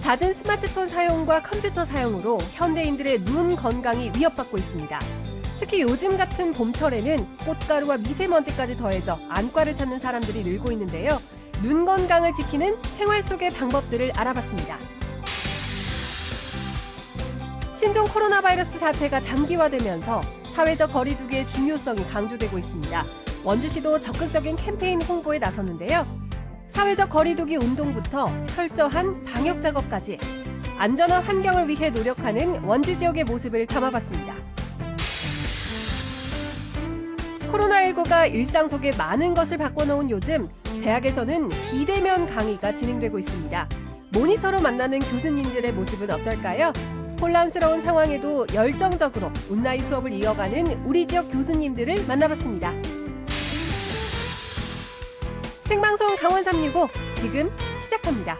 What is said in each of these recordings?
잦은 스마트폰 사용과 컴퓨터 사용으로 현대인들의 눈 건강이 위협받고 있습니다. 특히 요즘 같은 봄철에는 꽃가루와 미세먼지까지 더해져 안과를 찾는 사람들이 늘고 있는데요. 눈 건강을 지키는 생활 속의 방법들을 알아봤습니다. 신종 코로나 바이러스 사태가 장기화되면서 사회적 거리 두기의 중요성이 강조되고 있습니다. 원주시도 적극적인 캠페인 홍보에 나섰는데요. 사회적 거리 두기 운동부터 철저한 방역 작업까지 안전한 환경을 위해 노력하는 원주 지역의 모습을 담아봤습니다. 코로나19가 일상 속에 많은 것을 바꿔놓은 요즘, 대학에서는 비대면 강의가 진행되고 있습니다. 모니터로 만나는 교수님들의 모습은 어떨까요? 혼란스러운 상황에도 열정적으로 온라인 수업을 이어가는 우리 지역 교수님들을 만나봤습니다. 생방송 강원 365 지금 시작합니다.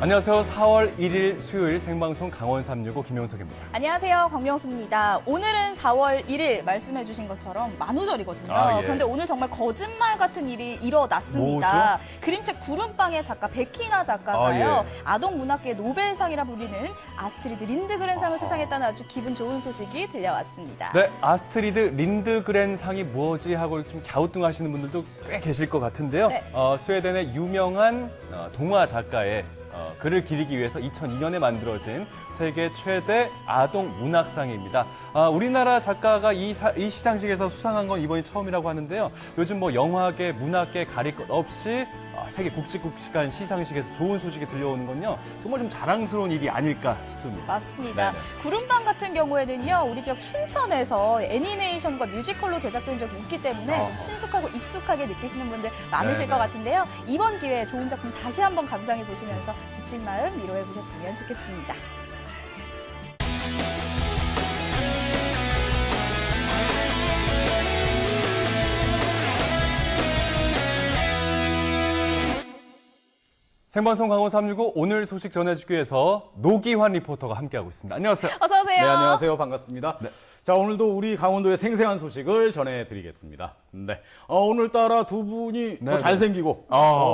안녕하세요. 4월 1일 수요일 생방송 강원 365 김용석입니다. 안녕하세요. 광명수입니다. 오늘은 4월 1일 말씀해 주신 것처럼 만우절이거든요. 예. 그런데 오늘 정말 거짓말 같은 일이 일어났습니다. 뭐죠? 그림책 구름빵의 작가 백희나 작가가요. 예. 아동문학계 노벨상이라 불리는 아스트리드 린드그렌상을 수상했다는 아주 기분 좋은 소식이 들려왔습니다. 네, 아스트리드 린드그렌 상이 뭐지 하고 좀 갸우뚱하시는 분들도 꽤 계실 것 같은데요. 네. 스웨덴의 유명한 동화 작가의 글을 기리기 위해서 2002년에 만들어진 세계 최대 아동 문학상입니다. 우리나라 작가가 이 시상식에서 수상한 건 이번이 처음이라고 하는데요. 요즘 뭐 영화계, 문학계 가릴 것 없이 세계 굵직굵직한 시상식에서 좋은 소식이 들려오는 건요. 정말 좀 자랑스러운 일이 아닐까 싶습니다. 맞습니다. 네네. 구름빵 같은 경우에는요, 우리 지역 춘천에서 애니메이션과 뮤지컬로 제작된 적이 있기 때문에 좀 친숙하고 익숙하게 느끼시는 분들 많으실 네네. 것 같은데요. 이번 기회에 좋은 작품 다시 한번 감상해 보시면서 지친 마음 위로해 보셨으면 좋겠습니다. 생방송 강원 365 오늘 소식 전해주기 위해서 노기환 리포터가 함께하고 있습니다. 안녕하세요. 어서 오세요. 네, 안녕하세요. 반갑습니다. 자, 오늘도 우리 강원도의 생생한 소식을 전해드리겠습니다. 네. 오늘따라 두 분이 더 잘생기고,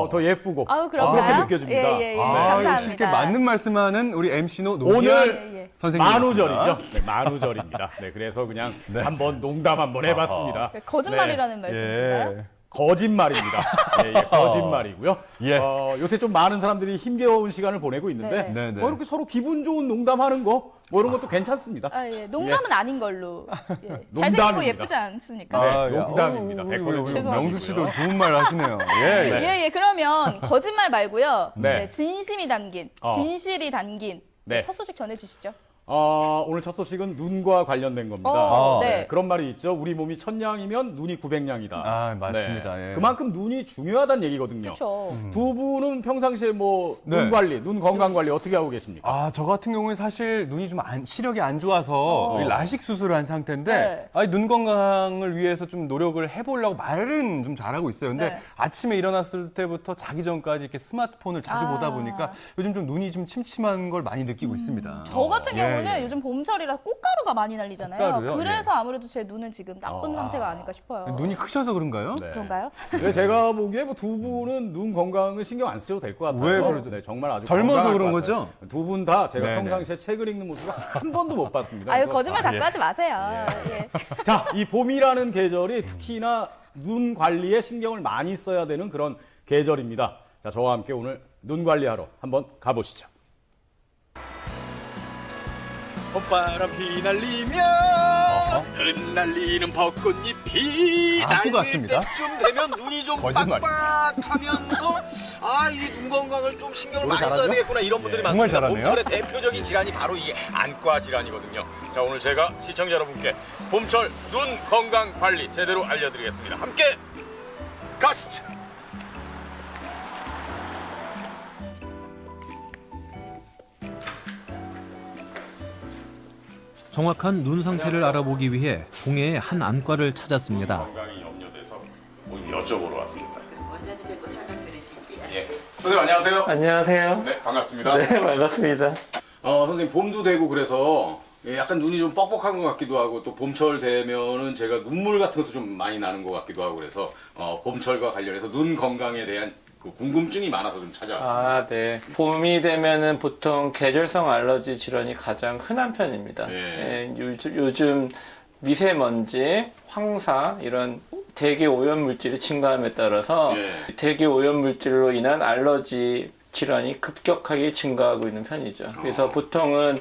더 예쁘고, 아유, 그런가요? 그렇게 느껴집니다. 예. 역시 감사합니다. 이렇게 맞는 말씀하는 우리 MC노 노기환 오늘 선생님. 만우절이죠. 네, 만우절입니다. 네, 그래서 그냥 한번 농담 한번 해봤습니다. 거짓말이라는 네. 말씀이신가요? 거짓말입니다. 예, 거짓말이고요. 예. 요새 좀 많은 사람들이 힘겨운 시간을 보내고 있는데, 네. 네. 뭐 이렇게 서로 기분 좋은 농담하는 거, 뭐 이런 것도 괜찮습니다. 농담은 아닌 걸로. 예. 농담입니다. 잘생기고 예쁘지 않습니까? 네, 농담입니다. 100% 우리 명수 씨도 좋은 말 하시네요. 예, 그러면 거짓말 말고요. 네. 진심이 담긴, 진실이 담긴 네. 첫 소식 전해주시죠. 오늘 첫 소식은 눈과 관련된 겁니다. 네. 그런 말이 있죠. 우리 몸이 1000냥이면 눈이 900냥이다. 맞습니다. 예. 그만큼 눈이 중요하다는 얘기거든요. 그렇죠. 두 분은 평상시에 뭐 눈 네. 관리, 눈 건강 관리 어떻게 하고 계십니까? 저 같은 경우는 사실 눈이 좀 시력이 안 좋아서 라식 수술을 한 상태인데 네. 눈 건강을 위해서 좀 노력을 해보려고 말은 좀 잘하고 있어요. 근데 네. 아침에 일어났을 때부터 자기 전까지 이렇게 스마트폰을 자주 보다 보니까 요즘 좀 눈이 좀 침침한 걸 많이 느끼고 있습니다. 저 같은 경우는 요즘 봄철이라 꽃가루가 많이 날리잖아요. 꽃가루요? 그래서 아무래도 제 눈은 지금 나쁜 상태가 아닐까 싶어요. 눈이 크셔서 그런가요? 네. 그런가요? 근데 제가 보기에 뭐 두 분은 눈 건강을 신경 안 쓰셔도 될 것 같아요. 왜 그러죠? 네, 정말 아주 젊어서 건강할 그런 것 같아요. 거죠? 두 분 다 제가 네네. 평상시에 책을 읽는 모습을 한 번도 못 봤습니다. 아유, 그래서 거짓말 자꾸 하지 마세요. 예. 자, 이 봄이라는 계절이 특히나 눈 관리에 신경을 많이 써야 되는 그런 계절입니다. 자, 저와 함께 오늘 눈 관리하러 한번 가보시죠. 봄바람 휘날리며 흩날리는 벚꽃잎이 가수 날릴 같습니다. 때쯤 되면 눈이 좀 거짓말입니다. 빡빡하면서 이 눈 건강을 좀 신경을 많이 잘하죠? 써야 되겠구나 이런 분들이 정말 많습니다. 잘하네요. 봄철의 대표적인 질환이 바로 이 안과 질환이거든요. 자, 오늘 제가 시청자 여러분께 봄철 눈 건강 관리 제대로 알려드리겠습니다. 함께 가시죠. 정확한 눈 상태를 알아보기 위해 동해의 한 안과를 찾았습니다. 건강이 염려돼서 오늘 여쭤보러 왔습니다. 원장님 뵙고 설명 들으실게요. 예. 선생님 안녕하세요. 안녕하세요. 네, 반갑습니다. 네, 반갑습니다. 선생님 봄도 되고 그래서 약간 눈이 좀 뻑뻑한 것 같기도 하고 또 봄철 되면은 제가 눈물 같은 것도 좀 많이 나는 것 같기도 하고 그래서 봄철과 관련해서 눈 건강에 대한 그 궁금증이 많아서 좀 찾아왔습니다. 아, 네. 봄이 되면은 보통 계절성 알러지 질환이 가장 흔한 편입니다. 네. 요즘 미세먼지, 황사 이런 대기 오염 물질이 증가함에 따라서 네. 대기 오염 물질로 인한 알러지 질환이 급격하게 증가하고 있는 편이죠. 그래서 보통은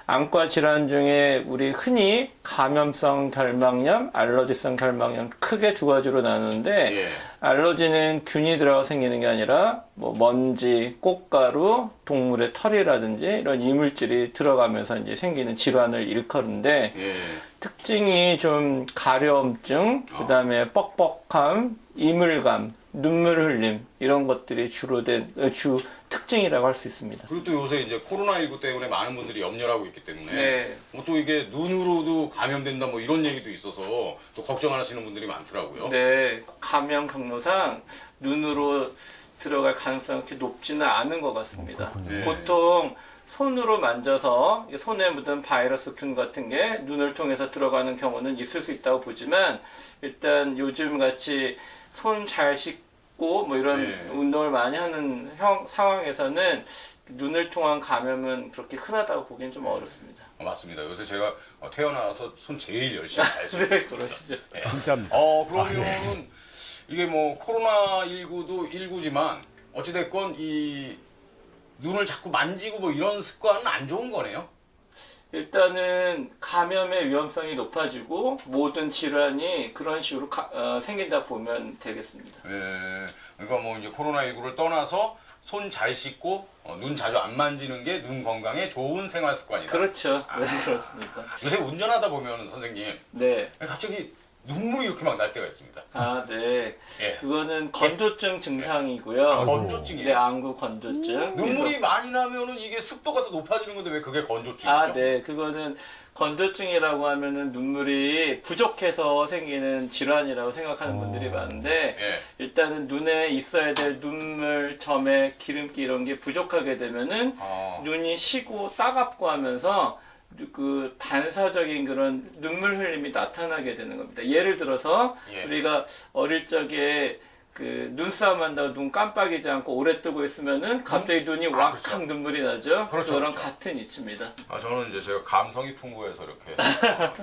안과 질환 중에 우리 흔히 감염성 결막염, 알러지성 결막염 크게 두 가지로 나누는데 예. 알러지는 균이 들어가 생기는 게 아니라 뭐 먼지, 꽃가루, 동물의 털이라든지 이런 이물질이 들어가면서 이제 생기는 질환을 일컫는데 예. 특징이 좀 가려움증, 그다음에 뻑뻑함, 이물감, 눈물 흘림 이런 것들이 주 특징이라고 할 수 있습니다. 그리고 또 요새 이제 코로나19 때문에 많은 분들이 염려를 하고 있기 때문에 네. 뭐 또 이게 눈으로도 감염된다 뭐 이런 얘기도 있어서 또 걱정하시는 분들이 많더라고요. 네, 감염 경로상 눈으로 들어갈 가능성이 그렇게 높지는 않은 것 같습니다. 네. 보통 손으로 만져서 손에 묻은 바이러스균 같은 게 눈을 통해서 들어가는 경우는 있을 수 있다고 보지만 일단 요즘 같이 손 잘 씻고 뭐 이런 네. 운동을 많이 하는 상황에서는 눈을 통한 감염은 그렇게 흔하다고 보기엔 좀 어렵습니다. 맞습니다. 요새 제가 태어나서 손 제일 열심히 잘 씻고 네, 있습니다. 그러시죠. 네. 진짜입니다. 그러면은 이게 뭐 코로나19도 19지만 어찌됐건 이 눈을 자꾸 만지고 뭐 이런 습관은 안 좋은 거네요. 일단은 감염의 위험성이 높아지고 모든 질환이 그런 식으로 생긴다 보면 되겠습니다. 예. 그러니까 뭐 이제 코로나19를 떠나서 손 잘 씻고 눈 자주 안 만지는 게 눈 건강에 좋은 생활 습관이다. 그렇죠. 네, 그렇습니다. 요새 운전하다 보면 선생님 네. 갑자기 눈물이 이렇게 막 날 때가 있습니다. 아, 네. 예. 그거는 건조증 증상이고요. 건조증이에요. 네, 안구 건조증. 눈물이 많이 나면은 이게 습도가 더 높아지는 건데 왜 그게 건조증이죠? 아, 네. 그거는 건조증이라고 하면은 눈물이 부족해서 생기는 질환이라고 생각하는 분들이 많은데 예. 일단은 눈에 있어야 될 눈물, 점액, 기름기 이런 게 부족하게 되면은 눈이 쉬고 따갑고 하면서 그 반사적인 그런 눈물 흘림이 나타나게 되는 겁니다. 예를 들어서 예. 우리가 어릴 적에 그 눈싸움 한다고 눈 깜빡이지 않고 오래 뜨고 있으면은 갑자기 눈이 왁칵 그렇죠. 눈물이 나죠. 그렇죠, 그런 그렇죠. 같은 이치입니다. 저는 이제 제가 감성이 풍부해서 이렇게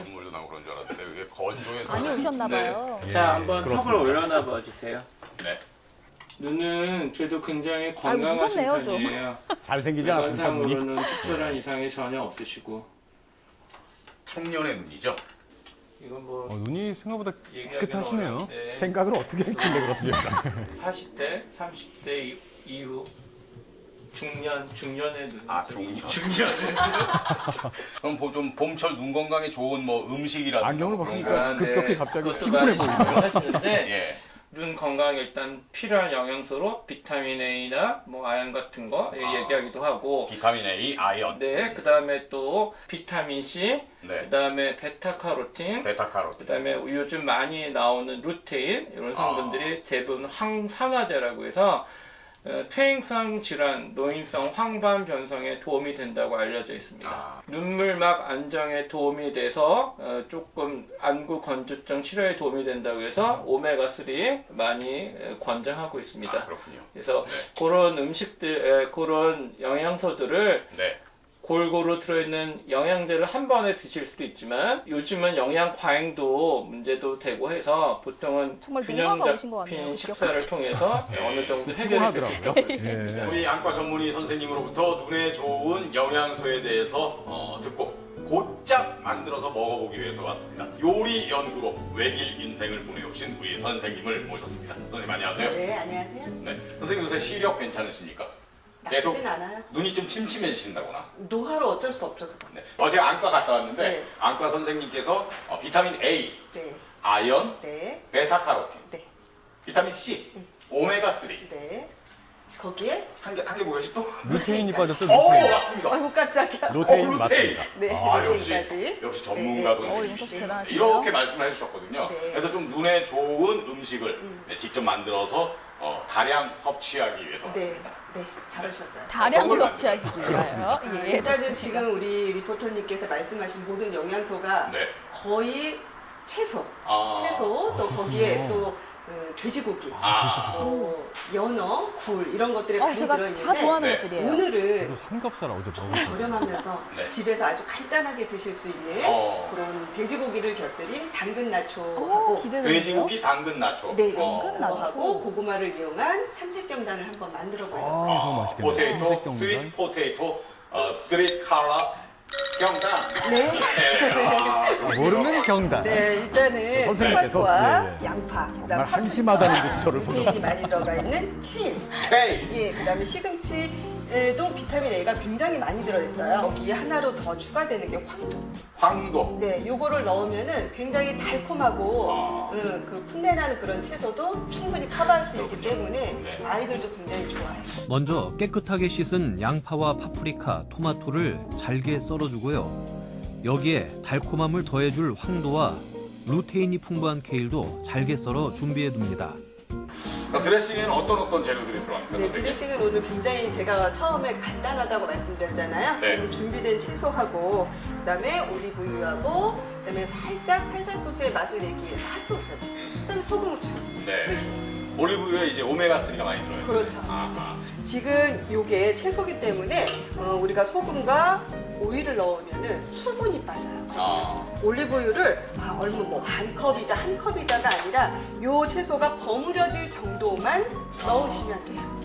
눈물도 나고 그런 줄 알았는데 이게 건조해서 많이 오셨나봐요. 자, 한번 턱을 그렇습니다. 올려놔 봐 주세요. 네. 눈은 그래도 굉장히 건강하신 무섭네요, 좀. 편이에요. 잘생기지 않았습니까, 눈이? 외관상으로는 특별한 이상이 전혀 없으시고 청년의 눈이죠. 이건 뭐 눈이 생각보다 얘기하기는 깨끗하시네요. 어려운데 생각을 어떻게 했길래 그렇습니까? 40대, 30대 이후 중년의 눈. 중년. 그럼 좀 봄철 눈 건강에 좋은 뭐 음식이라든가 안경을 뭐 벗으니까 그런 거. 급격히 갑자기 그것도 피곤해 많이 보이네요. 하시는데 예. 눈 건강에 일단 필요한 영양소로 비타민 A나 뭐 아연 같은 거 얘기하기도 하고 비타민 A, 아이언, 네, 그 다음에 또 비타민 C, 네. 그 다음에 베타카로틴, 베타카로틴. 그 다음에 요즘 많이 나오는 루테인 이런 성분들이 대부분 항산화제라고 해서 퇴행성 질환, 노인성 황반 변성에 도움이 된다고 알려져 있습니다. 눈물막 안정에 도움이 돼서 조금 안구 건조증 치료에 도움이 된다고 해서 오메가3 많이 권장하고 있습니다. 그렇군요. 그래서 네. 그런 음식들, 그런 영양소들을 네. 골고루 들어있는 영양제를 한 번에 드실 수도 있지만 요즘은 영양 과잉도 문제도 되고 해서 보통은 정말 균형 노화가 오신 것 같네요. 잡힌 식사를 통해서 어느 정도 해결이 될 수 피곤하더라고요. 있다고 있습니다. 예. 우리 안과 전문의 선생님으로부터 눈에 좋은 영양소에 대해서 듣고 곧장 만들어서 먹어보기 위해서 왔습니다. 요리 연구로 외길 인생을 보내오신 우리 선생님을 모셨습니다. 선생님 안녕하세요. 네, 안녕하세요. 네. 선생님 요새 시력 괜찮으십니까? 계속 나쁘진 않아요. 눈이 좀 침침해지신다거나. 노화로 어쩔 수 없죠, 그거. 네. 제가 안과 갔다 왔는데 네. 안과 선생님께서 비타민 A, 네, 아연, 네, 베타카로틴, 네, 비타민 C, 오메가3 네. 거기에 한 개 뭐였지 또? 루테인이 빠졌어요. 오 루테인. 맞습니다. 아이고 깜짝이야. 루테인 루테인. 맞습니다. 네, 역시 루테인까지. 전문가 네, 선생님. 윤석 씨 대단하시네요. 이렇게 말씀을 해주셨거든요. 네. 그래서 좀 눈에 좋은 음식을 직접 만들어서 다량 섭취하기 위해서 네, 왔습니다. 네, 잘하셨어요. 다량 어떤 걸 섭취하시니까요. 예, 일단은 좋습니다. 지금 우리 리포터님께서 말씀하신 모든 영양소가 네. 거의 채소, 아. 채소 또 거기에 또 돼지고기, 아. 연어, 굴 이런 것들이 많이 제가 들어있는데 다 좋아하는 네. 것들이에요. 오늘은 저도 삼겹살 어제 먹었어요. 저렴하면서 네. 집에서 아주 간단하게 드실 수 있는 그런 돼지고기를 곁들인 당근 오, 나초하고 기대되는데요. 돼지고기 당근 나초. 네, 당근 나초. 하고 고구마를 이용한 삼색경단을 한번 만들어 보려고. 아, 정말 맛있겠네요. 포테이토, 삼색경단. 스위트 포테이토, 스트리트 컬러스 경단. 네. 모르는 경단. 네, 일단은 선생님께서? 토마토와 네, 네. 양파, 정말 그다음 한심하다는 듯이 저를 프로테인이 보셨습니다. 많이 들어가 있는 케일, K. 예, 그다음에 시금치에도 비타민 A가 굉장히 많이 들어있어요. 거기에 하나로 더 추가되는 게 황토. 황도. 네, 요거를 넣으면은 굉장히 달콤하고 아. 그 풋내나는 그런 채소도 충분히 커버할 수 있기 때문에 네. 아이들도 굉장히 좋아해요. 먼저 깨끗하게 씻은 양파와 파프리카, 토마토를 잘게 썰어주고요. 여기에 달콤함을 더해줄 황도와 루테인이 풍부한 케일도 잘게 썰어 준비해둡니다. 자, 드레싱에는 어떤 재료들이 들어갑니까? 네, 선생님? 드레싱은 오늘 굉장히 제가 처음에 간단하다고 말씀드렸잖아요. 네. 지금 준비된 채소하고 그다음에 올리브유하고 그다음에 살짝 살살 소스의 맛을 내기 위해서 핫소스, 그다음에 소금, 후추. 네. 끝이. 올리브유에 이제 오메가3가 많이 들어요. 그렇죠. 아하. 지금 요게 채소기 때문에 우리가 소금과 오일을 넣으면은 수분이 빠져요. 아. 올리브유를 얼마 반 컵이다 한 컵이다가 아니라 요 채소가 버무려질 정도만 넣으시면 돼요.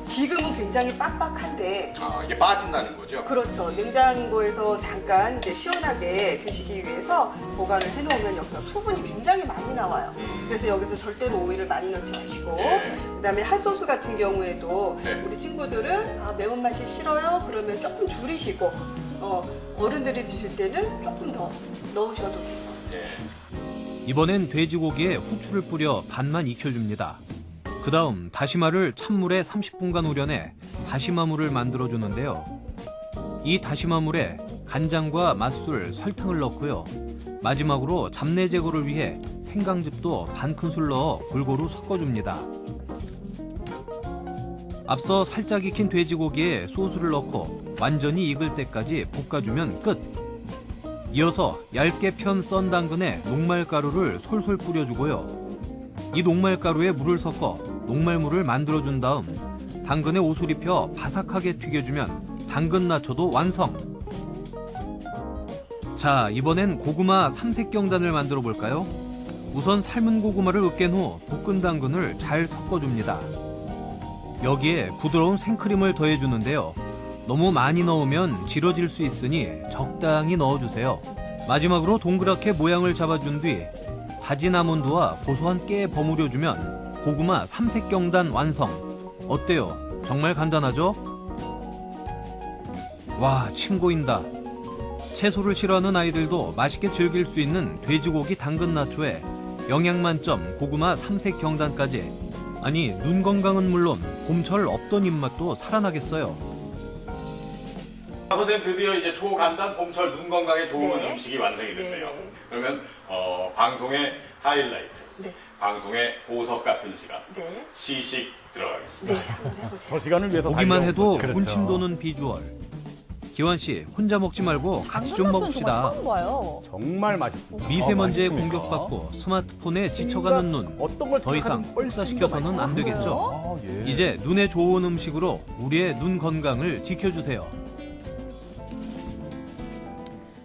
지금은 굉장히 빡빡한데 이게 빠진다는 거죠? 그렇죠. 냉장고에서 잠깐 이제 시원하게 드시기 위해서 보관을 해놓으면 여기서 수분이 굉장히 많이 나와요. 그래서 여기서 절대로 오일을 많이 넣지 마시고 네. 그다음에 핫소스 같은 경우에도 네. 우리 친구들은 매운맛이 싫어요. 그러면 조금 줄이시고 어른들이 드실 때는 조금 더 넣으셔도 돼요. 예. 이번엔 돼지고기에 후추를 뿌려 반만 익혀줍니다. 그 다음 다시마를 찬물에 30분간 우려내 다시마물을 만들어주는데요. 이 다시마물에 간장과 맛술, 설탕을 넣고요. 마지막으로 잡내 제거를 위해 생강즙도 반 큰술 넣어 골고루 섞어줍니다. 앞서 살짝 익힌 돼지고기에 소스를 넣고 완전히 익을 때까지 볶아주면 끝! 이어서 얇게 편 썬 당근에 녹말가루를 솔솔 뿌려주고요. 이 녹말가루에 물을 섞어 녹말물을 만들어준 다음 당근에 옷을 입혀 바삭하게 튀겨주면 당근 나초도 완성! 자, 이번엔 고구마 삼색경단을 만들어 볼까요? 우선 삶은 고구마를 으깬 후 볶은 당근을 잘 섞어줍니다. 여기에 부드러운 생크림을 더해주는데요. 너무 많이 넣으면 질어질 수 있으니 적당히 넣어주세요. 마지막으로 동그랗게 모양을 잡아준 뒤 다진 아몬드와 고소한 깨에 버무려주면 고구마 삼색경단 완성. 어때요? 정말 간단하죠? 와, 침 고인다. 채소를 싫어하는 아이들도 맛있게 즐길 수 있는 돼지고기 당근 나초에 영양 만점 고구마 삼색경단까지. 아니, 눈 건강은 물론 봄철 없던 입맛도 살아나겠어요. 선생님 드디어 이제 초간단 봄철 눈 건강에 좋은 네. 음식이 완성이 됐네요. 네, 네. 그러면 방송의 하이라이트, 네. 방송의 보석 같은 시간, 네, 시식 들어가겠습니다. 네, 한번 해보세요. 저 시간을 위해서 보기만 달려온 해도 거죠. 군침 도는 비주얼. 기환 씨, 혼자 먹지 말고 같이 좀 당근 나초는 먹읍시다. 정말 처음 봐요. 정말 맛있습니다. 미세먼지에 맛있습니까? 공격받고 스마트폰에 지쳐가는 눈. 어떤 걸 더 이상 생각하든 훨씬 더 혹사시켜서는 안 맛있어요. 되겠죠? 아, 예. 이제 눈에 좋은 음식으로 우리의 눈 건강을 지켜주세요.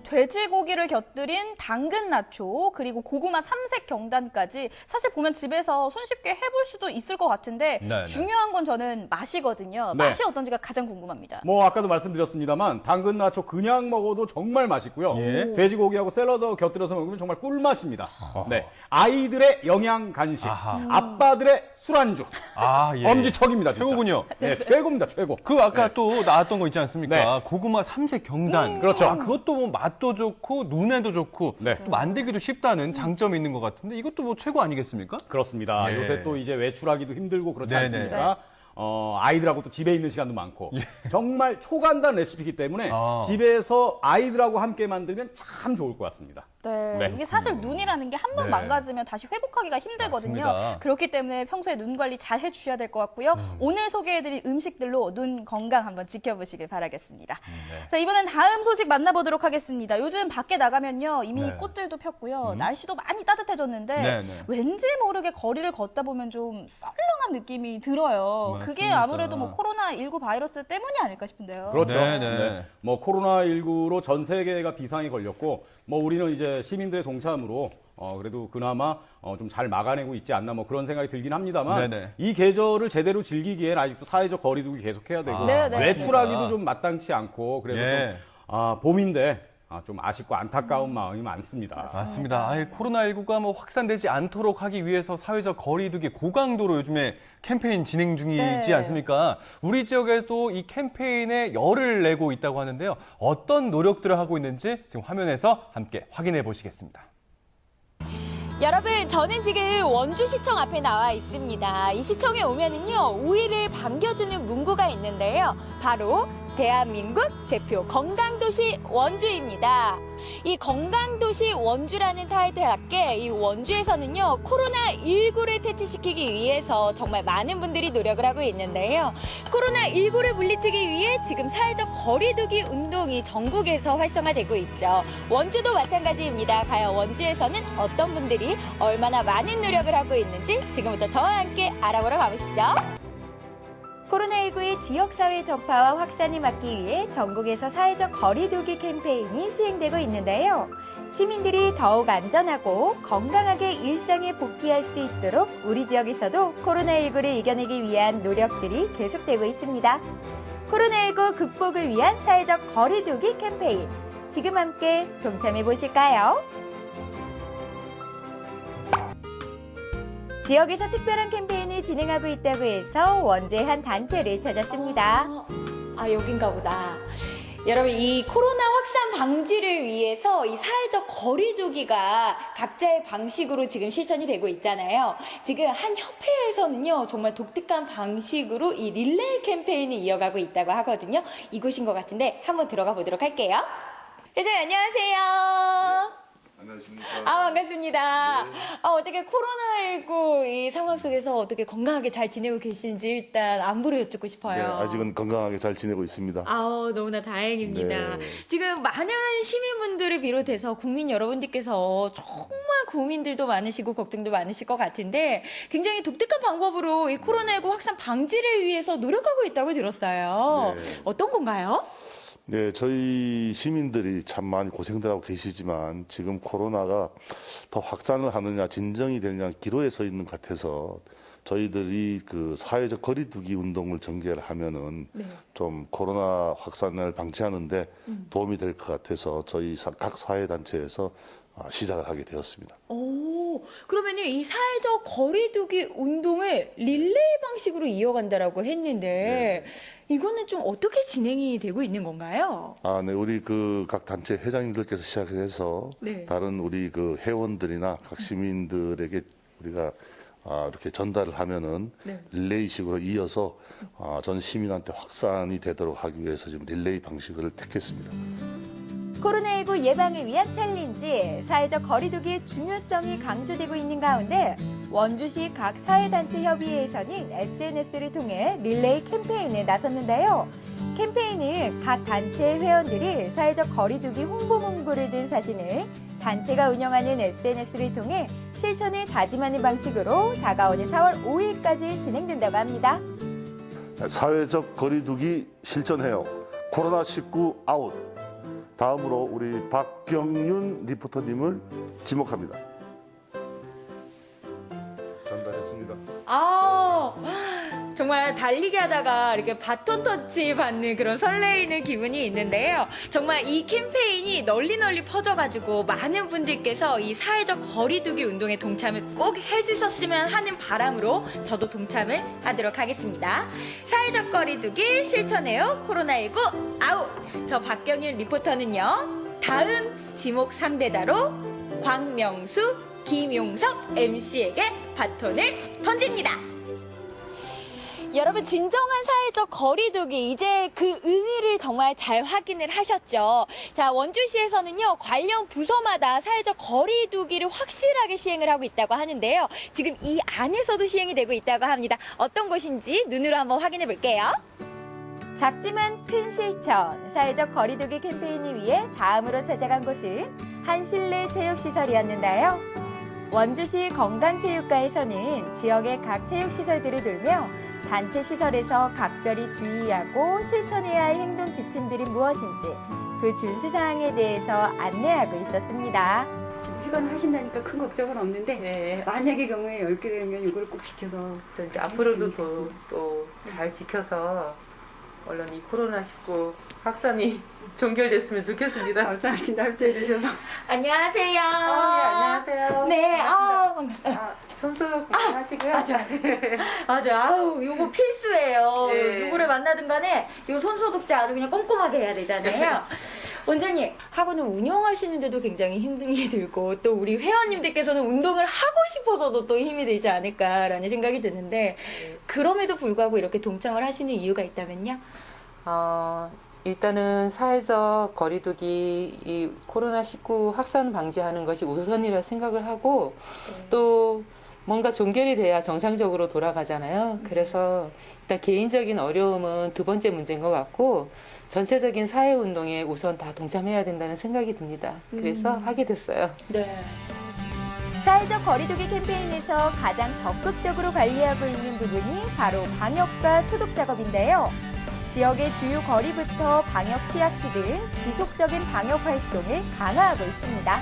돼지고기를 곁들인 당근 나초, 그리고 고구마 삼색 경단까지 사실 보면 집에서 손쉽게 해볼 수도 있을 것 같은데 네, 네. 중요한 건 저는 맛이거든요. 네. 맛이 어떤지가 가장 궁금합니다. 뭐 아까도 말씀드렸습니다만 당근 나초 그냥 먹어도 정말 맛있고요. 예. 돼지고기하고 샐러드 곁들여서 먹으면 정말 꿀맛입니다. 네, 아이들의 영양 간식, 아하. 아빠들의 술안주, 아, 예. 엄지척입니다. 진짜. 최고군요. 네, 최고입니다. 최고. 그 아까 네. 또 나왔던 거 있지 않습니까? 네. 고구마 삼색경단. 그렇죠. 아, 그것도 뭐 맛도 좋고 눈에도 좋고 네. 또 만들기도 쉽다는 장점이 있는 것 같은데 이것도 뭐 최고 아니겠습니까? 그렇습니다. 예. 요새 또 이제 외출하기도 힘들고 그렇지 네네. 않습니까? 아이들하고 또 집에 있는 시간도 많고 정말 초간단 레시피이기 때문에 아. 집에서 아이들하고 함께 만들면 참 좋을 것 같습니다. 네, 이게 사실 눈이라는 게 한 번 네. 망가지면 다시 회복하기가 힘들거든요. 맞습니다. 그렇기 때문에 평소에 눈 관리 잘 해주셔야 될 것 같고요. 오늘 소개해드린 음식들로 눈 건강 한번 지켜보시길 바라겠습니다. 네. 자, 이번엔 다음 소식 만나보도록 하겠습니다. 요즘 밖에 나가면요, 이미 네. 꽃들도 폈고요. 날씨도 많이 따뜻해졌는데 네, 네. 왠지 모르게 거리를 걷다 보면 좀 썰렁한 느낌이 들어요. 그게 맞습니다. 아무래도 뭐 코로나19 바이러스 때문이 아닐까 싶은데요. 그렇죠. 네, 네. 뭐 코로나19로 전 세계가 비상이 걸렸고 뭐 우리는 이제 시민들의 동참으로 그래도 그나마 좀 잘 막아내고 있지 않나 뭐 그런 생각이 들긴 합니다만 네네. 이 계절을 제대로 즐기기엔 아직도 사회적 거리두기 계속해야 되고 네, 네. 외출하기도 좀 마땅치 않고 그래서 예. 좀 봄인데 좀 아쉽고 안타까운 마음이 많습니다. 맞습니다. 코로나19가 뭐 확산되지 않도록 하기 위해서 사회적 거리두기 고강도로 요즘에 캠페인 진행 중이지 네. 않습니까? 우리 지역에도 이 캠페인에 열을 내고 있다고 하는데요. 어떤 노력들을 하고 있는지 지금 화면에서 함께 확인해 보시겠습니다. 여러분, 저는 지금 원주시청 앞에 나와 있습니다. 이 시청에 오면은요, 우리를 반겨주는 문구가 있는데요. 바로 대한민국 대표 건강도시 원주입니다. 이 건강도시 원주라는 타이틀답게 이 원주에서는요, 코로나19를 퇴치시키기 위해서 정말 많은 분들이 노력을 하고 있는데요. 코로나19를 물리치기 위해 지금 사회적 거리두기 운동이 전국에서 활성화되고 있죠. 원주도 마찬가지입니다. 과연 원주에서는 어떤 분들이 얼마나 많은 노력을 하고 있는지 지금부터 저와 함께 알아보러 가보시죠. 코로나19의 지역사회 전파와 확산을 막기 위해 전국에서 사회적 거리두기 캠페인이 시행되고 있는데요. 시민들이 더욱 안전하고 건강하게 일상에 복귀할 수 있도록 우리 지역에서도 코로나19를 이겨내기 위한 노력들이 계속되고 있습니다. 코로나19 극복을 위한 사회적 거리두기 캠페인, 지금 함께 동참해 보실까요? 지역에서 특별한 캠페인을 진행하고 있다고 해서 원주의 한 단체를 찾았습니다. 여긴가 보다. 여러분, 이 코로나 확산 방지를 위해서 이 사회적 거리두기가 각자의 방식으로 지금 실천이 되고 있잖아요. 지금 한 협회에서는요, 정말 독특한 방식으로 이 릴레이 캠페인을 이어가고 있다고 하거든요. 이곳인 것 같은데 한번 들어가 보도록 할게요. 회장님, 안녕하세요. 안녕하십니까. 반갑습니다. 어떻게 코로나19 이 상황 속에서 어떻게 건강하게 잘 지내고 계시는지 일단 안부를 여쭙고 싶어요. 네, 아직은 건강하게 잘 지내고 있습니다. 너무나 다행입니다. 네. 지금 많은 시민분들을 비롯해서 국민 여러분들께서 정말 고민들도 많으시고 걱정도 많으실 것 같은데 굉장히 독특한 방법으로 이 코로나19 확산 방지를 위해서 노력하고 있다고 들었어요. 네. 어떤 건가요? 네, 저희 시민들이 참 많이 고생들 하고 계시지만 지금 코로나가 더 확산을 하느냐 진정이 되느냐 기로에 서 있는 것 같아서 저희들이 그 사회적 거리두기 운동을 전개를 하면은 좀 코로나 확산을 방지하는데 도움이 될 것 같아서 저희 각 사회단체에서 시작을 하게 되었습니다. 그러면요, 이 사회적 거리두기 운동을 릴레이 방식으로 이어간다라고 했는데, 이거는 좀 어떻게 진행이 되고 있는 건가요? 네, 우리 그 각 단체 회장님들께서 시작해서 다른 우리 그 회원들이나 각 시민들에게 우리가 이렇게 전달을 하면은 릴레이식으로 이어서 전 시민한테 확산이 되도록 하기 위해서 지금 릴레이 방식을 택했습니다. 코로나19 예방을 위한 챌린지, 사회적 거리두기의 중요성이 강조되고 있는 가운데 원주시 각 사회단체 협의회에서는 SNS를 통해 릴레이 캠페인에 나섰는데요. 캠페인은 각 단체 회원들이 사회적 거리두기 홍보 문구를 든 사진을 단체가 운영하는 SNS를 통해 실천을 다짐하는 방식으로 다가오는 4월 5일까지 진행된다고 합니다. 사회적 거리두기 실천해요. 코로나19 아웃. 다음으로 우리 박경윤 리포터님을 지목합니다. 전달했습니다. 정말 달리기 하다가 이렇게 바톤 터치 받는 그런 설레이는 기분이 있는데요. 정말 이 캠페인이 널리 퍼져가지고 많은 분들께서 이 사회적 거리두기 운동에 동참을 꼭 해주셨으면 하는 바람으로 저도 동참을 하도록 하겠습니다. 사회적 거리두기 실천해요. 코로나19 아웃. 저 박경윤 리포터는요, 다음 지목 상대자로 광명수, 김용석 MC에게 바톤을 던집니다. 여러분 진정한 사회적 거리두기 이제 그 의미를 정말 잘 확인을 하셨죠. 자, 원주시에서는요 관련 부서마다 사회적 거리두기를 확실하게 시행을 하고 있다고 하는데요. 지금 이 안에서도 시행이 되고 있다고 합니다. 어떤 곳인지 눈으로 한번 확인해 볼게요. 작지만 큰 실천, 사회적 거리두기 캠페인을 위해 다음으로 찾아간 곳은 한 실내 체육시설이었는데요. 원주시 건강체육과에서는 지역의 각 체육시설들을 돌며 단체 시설에서 각별히 주의하고 실천해야 할 행동 지침들이 무엇인지 그 준수 사항에 대해서 안내하고 있었습니다. 휴관을 하신다니까 큰 걱정은 없는데 네. 만약의 경우에 10개 되면 이걸 꼭 지켜서 저 이제 앞으로도 또 잘 지켜서 얼른 이 코로나19 확산이 종결됐으면 좋겠습니다. 감사합니다. 협조해 주셔서. 안녕하세요. 네, 안녕하세요. 네, 손소독 하시고요. 맞아. 아우, 요거 필수예요. 네. 누구를 만나든 간에 요 손소독제 아주 그냥 꼼꼼하게 해야 되잖아요. 원장님, 학원을 운영하시는데도 굉장히 힘이 들고 또 우리 회원님들께서는 운동을 하고 싶어서도 또 힘이 들지 않을까라는 생각이 드는데 그럼에도 불구하고 이렇게 동참을 하시는 이유가 있다면요? 일단은 사회적 거리두기, 이 코로나19 확산 방지하는 것이 우선이라 생각을 하고 또 뭔가 종결이 돼야 정상적으로 돌아가잖아요. 그래서 일단 개인적인 어려움은 두 번째 문제인 것 같고 전체적인 사회운동에 우선 다 동참해야 된다는 생각이 듭니다. 그래서 하게 됐어요. 네. 사회적 거리두기 캠페인에서 가장 적극적으로 관리하고 있는 부분이 바로 방역과 소독 작업인데요. 지역의 주요 거리부터 방역 취약지 등 지속적인 방역 활동을 강화하고 있습니다.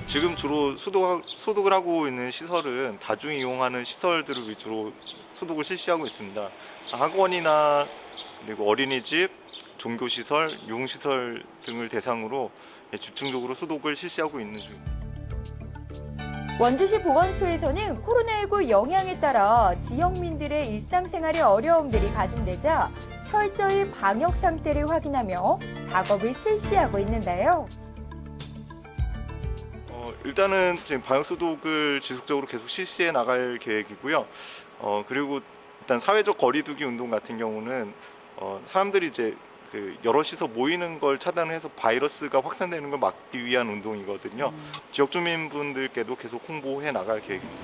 지금 주로 소독을 하고 있는 시설은 다중이 이용하는 시설들을 위주로 소독을 실시하고 있습니다. 학원이나 그리고 어린이집, 종교시설, 유흥시설 등을 대상으로 집중적으로 소독을 실시하고 있는 중입니다. 원주시 보건소에서는 코로나19 영향에 따라 지역민들의 일상생활에 어려움들이 가중되자 철저히 방역 상태를 확인하며 작업을 실시하고 있는데요. 일단은 지금 방역 소독을 지속적으로 계속 실시해 나갈 계획이고요. 그리고 일단 사회적 거리두기 운동 같은 경우는 사람들이 이제 여럿이서 모이는 걸 차단해서 바이러스가 확산되는 걸 막기 위한 운동이거든요. 지역 주민분들께도 계속 홍보해 나갈 계획입니다.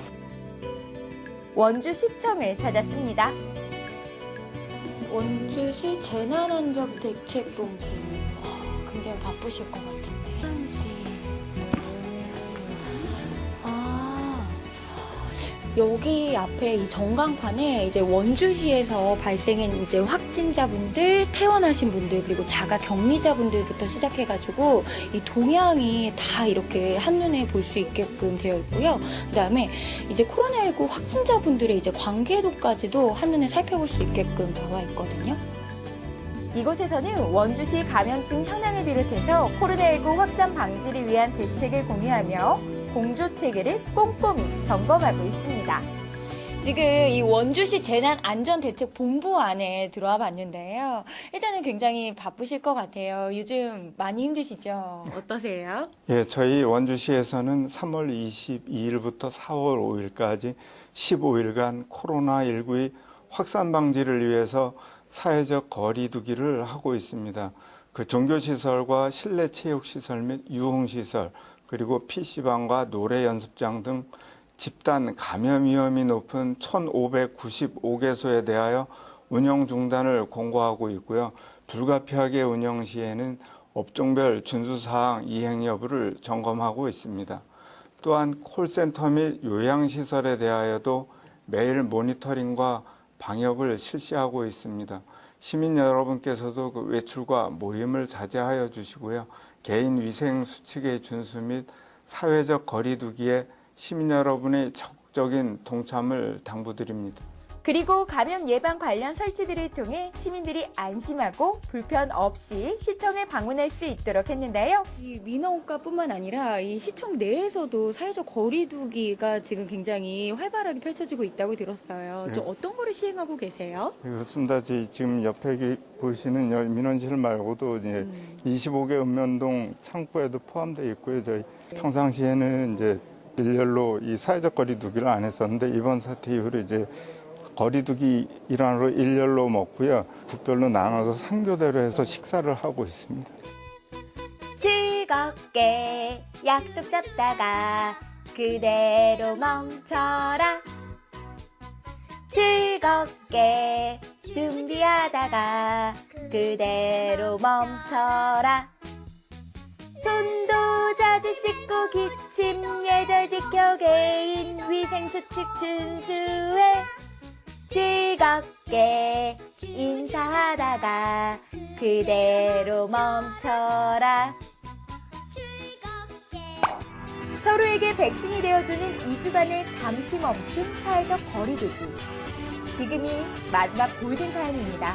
원주시청을 찾았습니다. 원주시 재난안전대책본부 굉장히 바쁘실 것 같은데. 여기 앞에 이 전광판에 이제 원주시에서 발생한 이제 확진자분들, 퇴원하신 분들, 그리고 자가 격리자분들부터 시작해가지고 이 동향이 다 이렇게 한눈에 볼 수 있게끔 되어 있고요. 그 다음에 이제 코로나19 확진자분들의 이제 관계도까지도 한눈에 살펴볼 수 있게끔 나와 있거든요. 이곳에서는 원주시 감염증 현황을 비롯해서 코로나19 확산 방지를 위한 대책을 공유하며 공조 체계를 꼼꼼히 점검하고 있습니다. 지금 이 원주시 재난안전대책본부 안에 들어와 봤는데요. 일단은 굉장히 바쁘실 것 같아요. 요즘 많이 힘드시죠? 어떠세요? 예, 저희 원주시에서는 3월 22일부터 4월 5일까지 15일간 코로나19의 확산 방지를 위해서 사회적 거리두기를 하고 있습니다. 그 종교시설과 실내 체육시설 및 유흥시설, 그리고 PC방과 노래 연습장 등 집단 감염 위험이 높은 1,595개소에 대하여 운영 중단을 공고하고 있고요. 불가피하게 운영 시에는 업종별 준수사항 이행 여부를 점검하고 있습니다. 또한 콜센터 및 요양시설에 대하여도 매일 모니터링과 방역을 실시하고 있습니다. 시민 여러분께서도 그 외출과 모임을 자제하여 주시고요. 개인 위생 수칙의 준수 및 사회적 거리두기에 시민 여러분의 적극적인 동참을 당부드립니다. 그리고 감염 예방 관련 설치들을 통해 시민들이 안심하고 불편 없이 시청에 방문할 수 있도록 했는데요. 이 민원과뿐만 아니라 이 시청 내에서도 사회적 거리두기가 지금 굉장히 활발하게 펼쳐지고 있다고 들었어요. 네. 좀 어떤 거를 시행하고 계세요? 그렇습니다. 지금 옆에 보시는 민원실 말고도 이제 25개 읍면동 창구에도 포함되어 있고요. 저희 평상시에는 이제 일렬로 이 사회적 거리두기를 안 했었는데 이번 사태 이후로 이제 거리두기 일환으로 일렬로 먹고요. 굿별로 나눠서 상교대로 해서 식사를 하고 있습니다. 즐겁게 약속 잡다가 그대로 멈춰라. 즐겁게 준비하다가 그대로 멈춰라. 손도 자주 씻고 기침 예절 지켜 개인 위생수칙 준수해. 즐겁게 인사하다가 그대로 멈춰라. 서로에게 백신이 되어주는 2주간의 잠시 멈춤 사회적 거리두기. 지금이 마지막 골든타임입니다.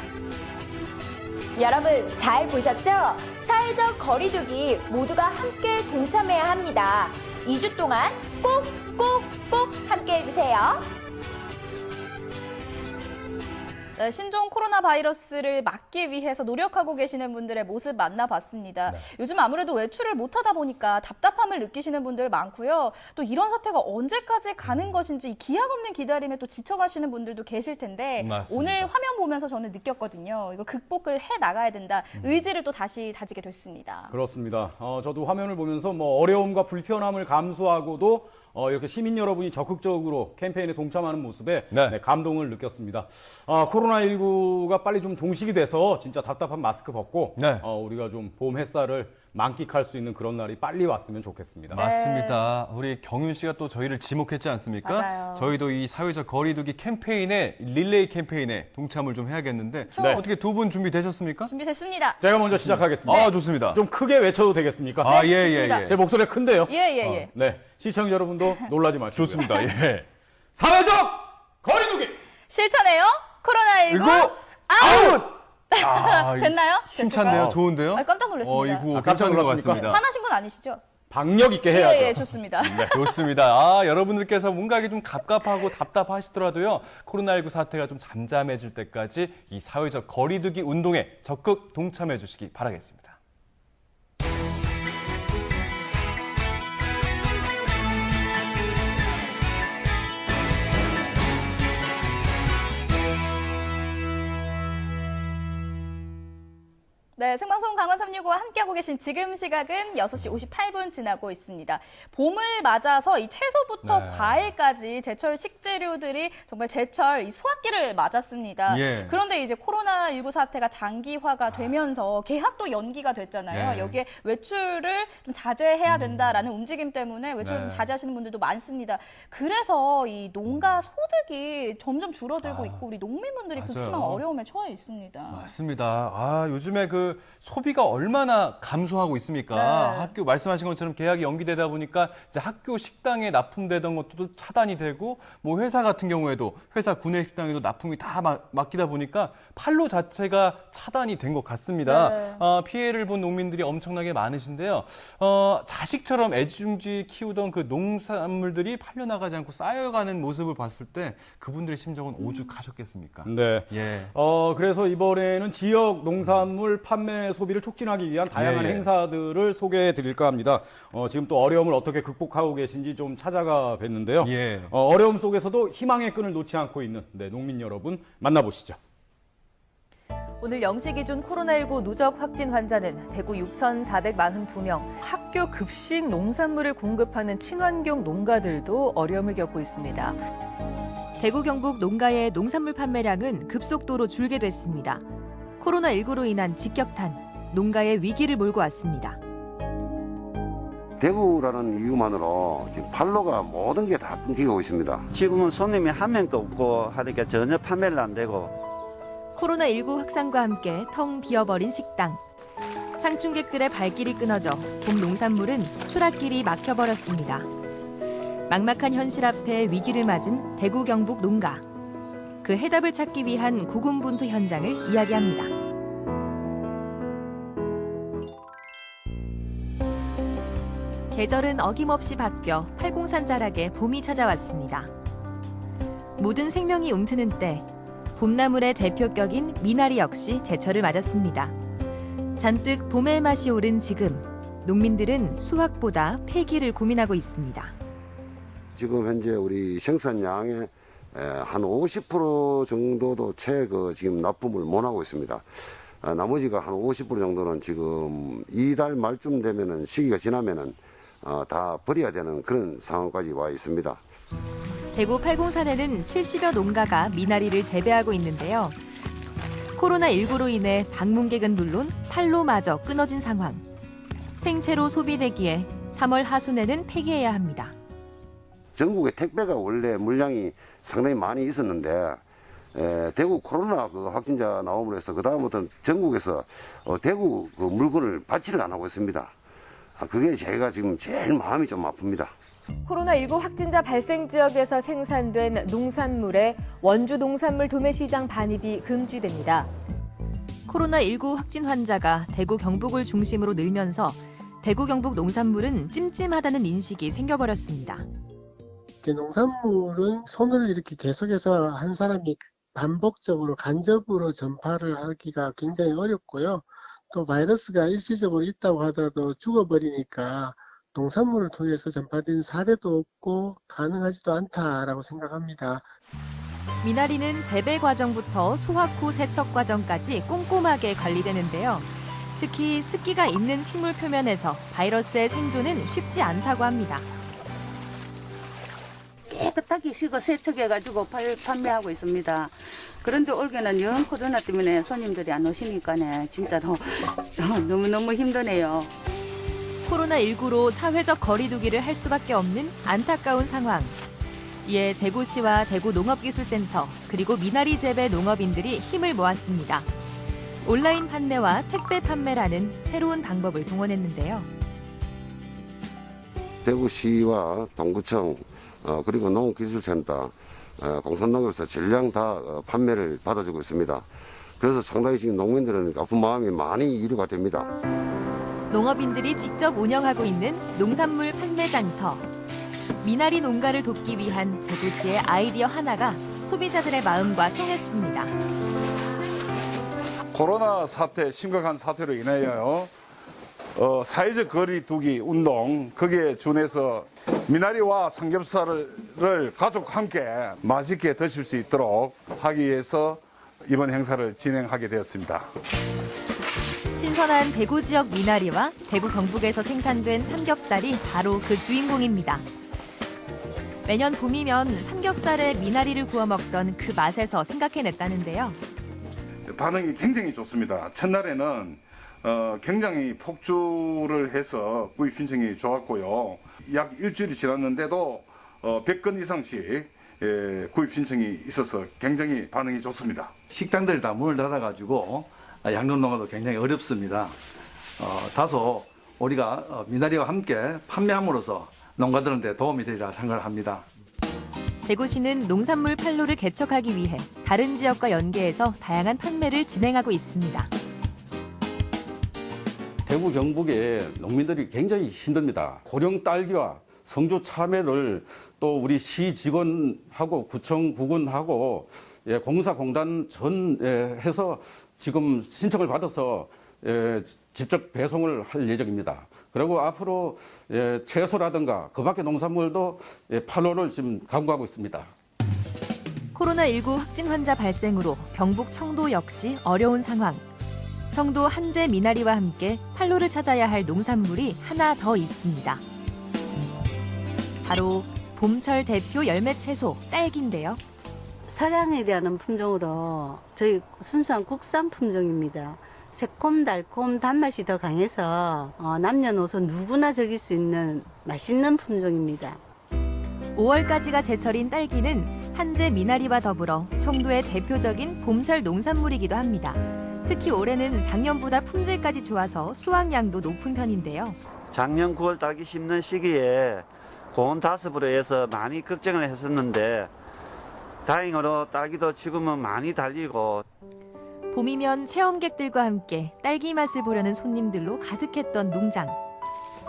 여러분 잘 보셨죠? 사회적 거리두기 모두가 함께 동참해야 합니다. 2주 동안 꼭 함께 해주세요. 네, 신종 코로나 바이러스를 막기 위해서 노력하고 계시는 분들의 모습 만나봤습니다. 네. 요즘 아무래도 외출을 못하다 보니까 답답함을 느끼시는 분들 많고요. 또 이런 사태가 언제까지 가는 것인지 기약 없는 기다림에 또 지쳐가시는 분들도 계실 텐데 맞습니다. 오늘 화면 보면서 저는 느꼈거든요. 이거 극복을 해 나가야 된다. 의지를 또 다시 다지게 됐습니다. 그렇습니다. 저도 화면을 보면서 뭐 어려움과 불편함을 감수하고도 이렇게 시민 여러분이 적극적으로 캠페인에 동참하는 모습에 네, 감동을 느꼈습니다. 코로나19가 빨리 좀 종식이 돼서 진짜 답답한 마스크 벗고 우리가 좀 봄 햇살을 만끽할 수 있는 그런 날이 빨리 왔으면 좋겠습니다. 맞습니다. 우리 경윤 씨가 또 저희를 지목했지 않습니까? 맞아요. 저희도 이 사회적 거리두기 캠페인에 릴레이 캠페인에 동참을 좀 해야겠는데 어떻게 두 분 준비되셨습니까? 준비됐습니다. 제가 먼저 시작하겠습니다. 좋습니다. 좀 크게 외쳐도 되겠습니까? 좋습니다. 제 목소리가 큰데요? 예. 네, 시청자 여러분도 놀라지 마시고요. 좋습니다. 예. 사회적 거리두기 실천해요. 코로나19 아웃! 됐나요? 힘찬데요? 좋은데요? 깜짝 놀랐습니다. 이거 깜짝 괜찮은 것 놀랐습니까? 같습니다. 화나신 건 아니시죠? 박력 있게 해야죠. 예, 좋습니다. 네, 좋습니다. 여러분들께서 뭔가 좀 갑갑하고 답답하시더라도요, 코로나19 사태가 좀 잠잠해질 때까지 이 사회적 거리두기 운동에 적극 동참해 주시기 바라겠습니다. 네, 생방송 강원 365와 함께하고 계신 지금 시각은 6시 58분 지나고 있습니다. 봄을 맞아서 이 채소부터 과일까지 제철 식재료들이 정말 제철 이 수확기를 맞았습니다. 예. 그런데 이제 코로나19 사태가 장기화가 되면서 개학도 연기가 됐잖아요. 네. 여기에 외출을 좀 자제해야 된다라는 움직임 때문에 외출을 좀 자제하시는 분들도 많습니다. 그래서 이 농가 소득이 점점 줄어들고 있고 우리 농민분들이 맞아요. 극심한 어려움에 처해 있습니다. 맞습니다. 요즘에 그 소비가 얼마나 감소하고 있습니까? 네. 학교 말씀하신 것처럼 계약이 연기되다 보니까 이제 학교 식당에 납품되던 것도 차단이 되고 뭐 회사 같은 경우에도 회사 구내 식당에도 납품이 다 막히다 보니까 판로 자체가 차단이 된 것 같습니다. 네. 피해를 본 농민들이 엄청나게 많으신데요. 자식처럼 애지중지 키우던 그 농산물들이 팔려나가지 않고 쌓여가는 모습을 봤을 때 그분들의 심정은 오죽하셨겠습니까? 네. 예. 그래서 이번에는 지역 농산물 판매 소비를 촉진하기 위한 다양한 행사들을 소개해 드릴까 합니다. 지금 또 어려움을 어떻게 극복하고 계신지 좀 찾아가 뵀는데요. 어려움 속에서도 희망의 끈을 놓지 않고 있는 농민 여러분 만나보시죠. 오늘 0시 기준 코로나19 누적 확진 환자는 대구 6,442명. 학교 급식 농산물을 공급하는 친환경 농가들도 어려움을 겪고 있습니다. 대구 경북 농가의 농산물 판매량은 급속도로 줄게 됐습니다. 코로나19로 인한 직격탄, 농가의 위기를 몰고 왔습니다. 대구라는 이유만으로 지금 판로가 모든 게 다 끊기고 있습니다. 지금은 손님이 한 명도 없고 하니까 전혀 판매를 안 되고. 코로나19 확산과 함께 텅 비어버린 식당. 상충객들의 발길이 끊어져 봄 농산물은 수락길이 막혀버렸습니다. 막막한 현실 앞에 위기를 맞은 대구 경북 농가. 그 해답을 찾기 위한 고군분투 현장을 이야기합니다. 계절은 어김없이 바뀌어 팔공산자락에 봄이 찾아왔습니다. 모든 생명이 움트는 때 봄나물의 대표격인 미나리 역시 제철을 맞았습니다. 잔뜩 봄의 맛이 오른 지금 농민들은 수확보다 폐기를 고민하고 있습니다. 지금 현재 우리 생산량의 한 50% 정도도 채 지금 납품을 못 하고 있습니다. 나머지가 한 50% 정도는 지금 이달 말쯤 되면은 시기가 지나면은 다 버려야 되는 그런 상황까지 와 있습니다. 대구 팔공산에는 70여 농가가 미나리를 재배하고 있는데요. 코로나19로 인해 방문객은 물론 판로마저 끊어진 상황. 생채로 소비되기에 3월 하순에는 폐기해야 합니다. 전국에 택배가 원래 물량이 상당히 많이 있었는데 대구 코로나 확진자 나옴으로 해서 그다음부터는 전국에서 대구 물건을 받지를 안 하고 있습니다. 그게 제가 지금 제일 마음이 좀 아픕니다. 코로나19 확진자 발생 지역에서 생산된 농산물에 원주 농산물 도매시장 반입이 금지됩니다. 코로나19 확진 환자가 대구 경북을 중심으로 늘면서 대구 경북 농산물은 찜찜하다는 인식이 생겨버렸습니다. 농산물은 손을 이렇게 계속해서 한 사람이 반복적으로 간접으로 전파를 하기가 굉장히 어렵고요. 또 바이러스가 일시적으로 있다고 하더라도 죽어버리니까 농산물을 통해서 전파된 사례도 없고 가능하지도 않다라고 생각합니다. 미나리는 재배 과정부터 수확 후 세척 과정까지 꼼꼼하게 관리되는데요. 특히 습기가 있는 식물 표면에서 바이러스의 생존은 쉽지 않다고 합니다. 깨끗하게 씻어 세척해가지고 판매하고 있습니다. 그런데 올해는 영 코로나 때문에 손님들이 안 오시니까네 진짜로 너무너무 힘드네요. 코로나19로 사회적 거리두기를 할 수밖에 없는 안타까운 상황. 이에 대구시와 대구농업기술센터 그리고 미나리 재배 농업인들이 힘을 모았습니다. 온라인 판매와 택배 판매라는 새로운 방법을 동원했는데요. 대구시와 동구청 그리고 농업기술센터 공산농협에서 전량 다 판매를 받아주고 있습니다. 그래서 상당히 지금 농민들은 아픈 마음이 많이 위로가 됩니다. 농업인들이 직접 운영하고 있는 농산물 판매 장터. 미나리 농가를 돕기 위한 대구시의 아이디어 하나가 소비자들의 마음과 통했습니다. 코로나 사태, 심각한 사태로 인하여 사회적 거리두기 운동 거기에 준해서 미나리와 삼겹살을 가족과 함께 맛있게 드실 수 있도록 하기 위해서 이번 행사를 진행하게 되었습니다. 신선한 대구 지역 미나리와 대구 경북에서 생산된 삼겹살이 바로 그 주인공입니다. 매년 봄이면 삼겹살에 미나리를 구워 먹던 그 맛에서 생각해냈다는데요. 반응이 굉장히 좋습니다. 첫날에는 굉장히 폭주를 해서 구입 신청이 좋았고요. 약 일주일이 지났는데도 100건 이상씩 구입 신청이 있어서 굉장히 반응이 좋습니다. 식당들이 다 문을 닫아가지고 양념농가도 굉장히 어렵습니다. 다소 우리가 미나리와 함께 판매함으로써 농가들한테 도움이 되리라 생각을 합니다. 대구시는 농산물 판로를 개척하기 위해 다른 지역과 연계해서 다양한 판매를 진행하고 있습니다. 대구 경북의 농민들이 굉장히 힘듭니다. 고령 딸기와 성주 참외를 또 우리 시 직원하고 구청 구군하고 공사공단 전해서 지금 신청을 받아서 직접 배송을 할 예정입니다. 그리고 앞으로 채소라든가 그 밖의 농산물도 판로를 지금 강구하고 있습니다. 코로나19 확진 환자 발생으로 경북 청도 역시 어려운 상황. 청도 한재 미나리와 함께 판로를 찾아야 할 농산물이 하나 더 있습니다. 바로 봄철 대표 열매 채소 딸기인데요. 서량이라는 품종으로 저희 순수한 국산 품종입니다. 새콤달콤 단맛이 더 강해서 남녀노소 누구나 즐길 수 있는 맛있는 품종입니다. 5월까지가 제철인 딸기는 한재 미나리와 더불어 청도의 대표적인 봄철 농산물이기도 합니다. 특히 올해는 작년보다 품질까지 좋아서 수확량도 높은 편인데요. 작년 9월 딸기 심는 시기에 고온 다습으로 해서 많이 걱정을 했었는데 다행으로 딸기도 지금은 많이 달리고 봄이면 체험객들과 함께 딸기 맛을 보려는 손님들로 가득했던 농장.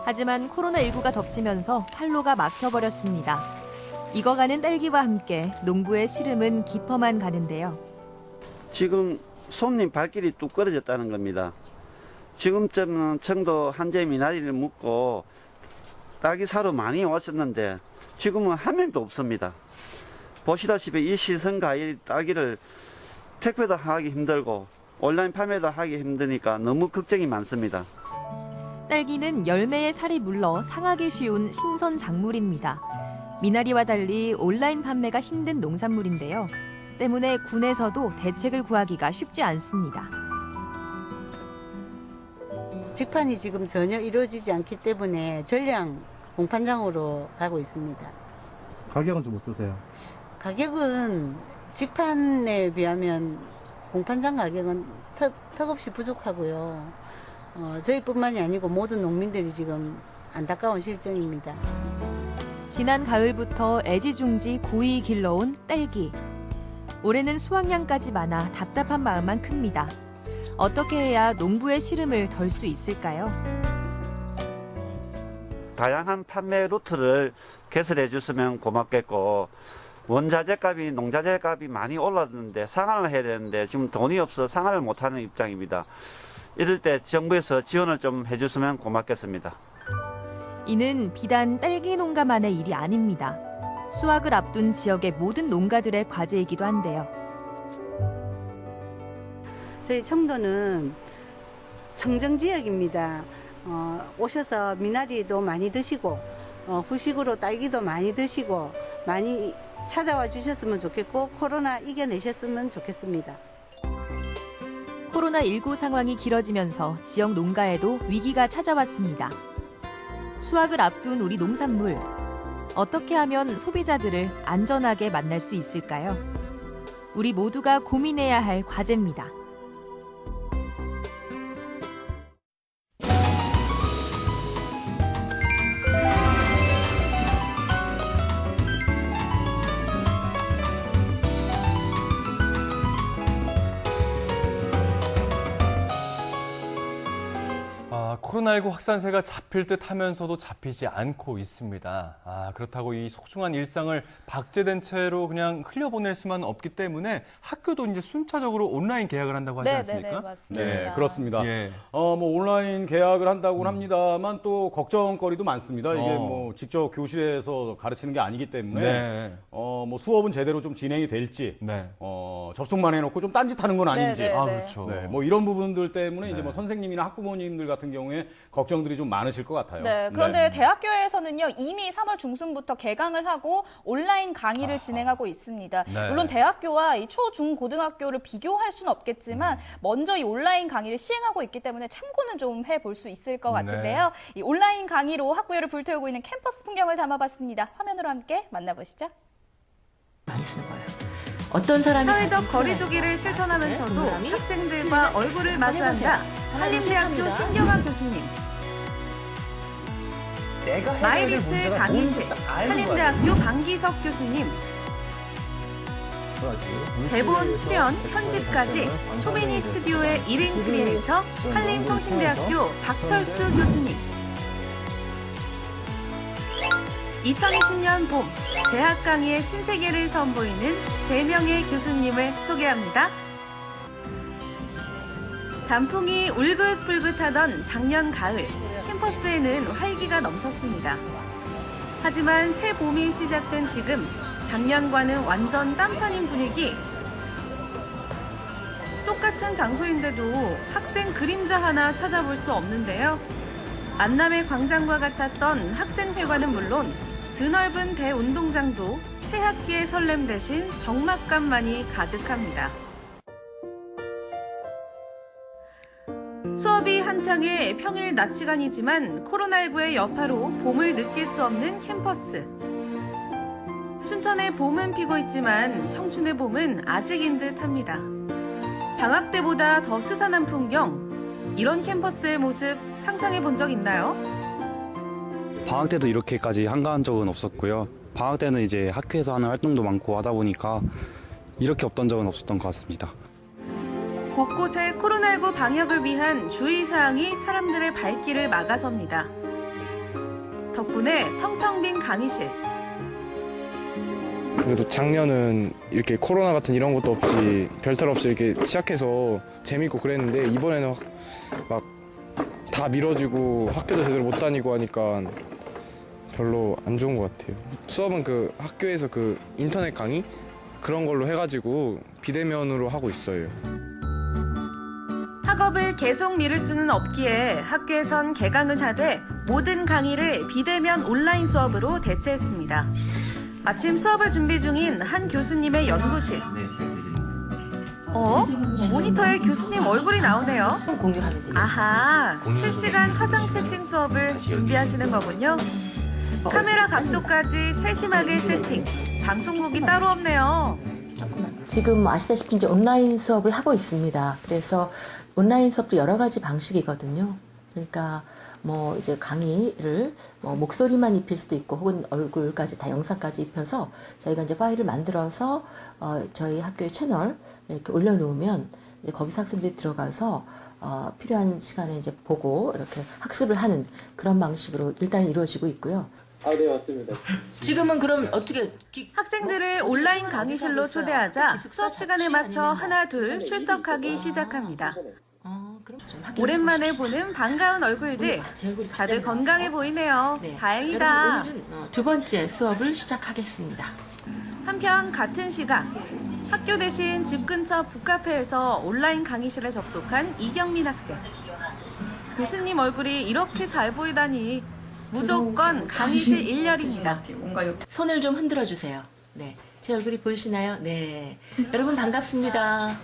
하지만 코로나19가 덮치면서 판로가 막혀버렸습니다. 익어가는 딸기와 함께 농부의 시름은 깊어만 가는데요. 지금 손님 발길이 뚝 끊어졌다는 겁니다. 지금쯤은 청도 한재 미나리를 묻고 딸기 사러 많이 왔었는데 지금은 한 명도 없습니다. 보시다시피 이 시선 과일 딸기를 택배도 하기 힘들고 온라인 판매도 하기 힘드니까 너무 걱정이 많습니다. 딸기는 열매의 살이 물러 상하기 쉬운 신선 작물입니다. 미나리와 달리 온라인 판매가 힘든 농산물인데요. 때문에 군에서도 대책을 구하기가 쉽지 않습니다. 직판이 지금 전혀 이루어지지 않기 때문에 전량 공판장으로 가고 있습니다. 가격은 좀 어떠세요? 가격은 직판에 비하면 공판장 가격은 턱없이 부족하고요. 저희뿐만이 아니고 모든 농민들이 지금 안타까운 실정입니다. 지난 가을부터 애지중지 고이 길러온 딸기. 올해는 수확량까지 많아 답답한 마음만 큽니다. 어떻게 해야 농부의 시름을 덜 수 있을까요? 다양한 판매 루트를 개설해 줬으면 고맙겠고 원자재 값이 농자재 값이 많이 올랐는데 상한을 해야 되는데 지금 돈이 없어 상한을 못하는 입장입니다. 이럴 때 정부에서 지원을 좀 해줬으면 고맙겠습니다. 이는 비단 딸기 농가만의 일이 아닙니다. 수확을 앞둔 지역의 모든 농가들의 과제이기도 한데요. 저희 청도는 청정지역입니다. 오셔서 미나리도 많이 드시고 후식으로 딸기도 많이 드시고 많이 찾아와 주셨으면 좋겠고 코로나 이겨내셨으면 좋겠습니다. 코로나19 상황이 길어지면서 지역 농가에도 위기가 찾아왔습니다. 수확을 앞둔 우리 농산물, 어떻게 하면 소비자들을 안전하게 만날 수 있을까요? 우리 모두가 고민해야 할 과제입니다. 코로나19 확산세가 잡힐 듯 하면서도 잡히지 않고 있습니다. 그렇다고 이 소중한 일상을 박제된 채로 그냥 흘려보낼 수만 없기 때문에 학교도 이제 순차적으로 온라인 개학을 한다고 하지 않습니까? 네, 맞습니다. 네, 그렇습니다. 예. 뭐 온라인 개학을 한다고는 합니다만 또 걱정거리도 많습니다. 이게 뭐 직접 교실에서 가르치는 게 아니기 때문에 네. 뭐 수업은 제대로 좀 진행이 될지, 네. 접속만 해놓고 좀 딴짓하는 건 아닌지, 네, 네, 네. 그렇죠. 네, 뭐 이런 부분들 때문에 이제 네. 뭐 선생님이나 학부모님들 같은 경우에 걱정들이 좀 많으실 것 같아요. 네, 그런데 대학교에서는요 이미 3월 중순부터 개강을 하고 온라인 강의를 진행하고 있습니다. 네. 물론 대학교와 이 초, 중, 고등학교를 비교할 수는 없겠지만 먼저 이 온라인 강의를 시행하고 있기 때문에 참고는 좀 해볼 수 있을 것 같은데요. 이 온라인 강의로 학구열을 불태우고 있는 캠퍼스 풍경을 담아봤습니다. 화면으로 함께 만나보시죠. 어떤 사람이 사회적 거리두기를 실천하면서도 학생들과 얼굴을 마주한다. 한림대학교 신경화 교수님. 마이리틀 강의실 한림대학교 방기석 교수님. 대본, 출연, 편집까지 초미니 스튜디오의 1인 크리에이터 한림성신대학교 박철수 교수님. 2020년 봄 대학 강의의 신세계를 선보이는 3명의 교수님을 소개합니다. 단풍이 울긋불긋하던 작년 가을, 캠퍼스에는 활기가 넘쳤습니다. 하지만 새 봄이 시작된 지금, 작년과는 완전 딴판인 분위기. 똑같은 장소인데도 학생 그림자 하나 찾아볼 수 없는데요. 안남의 광장과 같았던 학생회관은 물론 드넓은 대운동장도 새 학기의 설렘 대신 적막감만이 가득합니다. 수업이 한창의 평일 낮 시간이지만 코로나19의 여파로 봄을 느낄 수 없는 캠퍼스. 춘천의 봄은 피고 있지만 청춘의 봄은 아직인 듯합니다. 방학 때보다 더 스산한 풍경, 이런 캠퍼스의 모습 상상해 본 적 있나요? 방학 때도 이렇게까지 한가한 적은 없었고요. 방학 때는 이제 학교에서 하는 활동도 많고 하다 보니까 이렇게 없던 적은 없었던 것 같습니다. 곳곳에 코로나19 방역을 위한 주의사항이 사람들의 발길을 막아섭니다. 덕분에 텅텅 빈 강의실. 그래도 작년은 이렇게 코로나 같은 이런 것도 없이 별탈 없이 이렇게 시작해서 재밌고 그랬는데 이번에는 막 다 미뤄지고 학교도 제대로 못 다니고 하니까 별로 안 좋은 것 같아요. 수업은 그 학교에서 그 인터넷 강의 그런 걸로 해가지고 비대면으로 하고 있어요. 학업을 계속 미룰 수는 없기에 학교에선 개강을 하되 모든 강의를 비대면 온라인 수업으로 대체했습니다. 마침 수업을 준비 중인 한 교수님의 연구실. 모니터에 교수님 얼굴이 나오네요. 아하, 실시간 화상 채팅 수업을 준비하시는 거군요. 카메라 각도까지 세심하게 세팅. 방송국이 따로 없네요. 지금 아시다시피 이제 온라인 수업을 하고 있습니다. 그래서 온라인 수업도 여러 가지 방식이거든요. 그러니까 뭐 이제 강의를 뭐 목소리만 입힐 수도 있고 혹은 얼굴까지 다 영상까지 입혀서 저희가 이제 파일을 만들어서 저희 학교의 채널 이렇게 올려놓으면 이제 거기서 학생들이 들어가서 필요한 시간에 이제 보고 이렇게 학습을 하는 그런 방식으로 일단 이루어지고 있고요. 네, 맞습니다. 지금은 그럼 어떻게 학생들을 온라인 강의실로 초대하자 수업 시간에 맞춰 하나 둘 출석하기 시작합니다. 오랜만에 보는 반가운 얼굴들. 다들 건강해 보이네요. 다행이다. 오늘은 두 번째 수업을 시작하겠습니다. 한편 같은 시각 학교 대신 집 근처 북카페에서 온라인 강의실에 접속한 이경민 학생. 교수님 얼굴이 이렇게 잘 보이다니 무조건 강의실 일렬입니다. 손을 좀 흔들어 주세요. 네, 제 얼굴이 보이시나요? 네, 여러분 반갑습니다.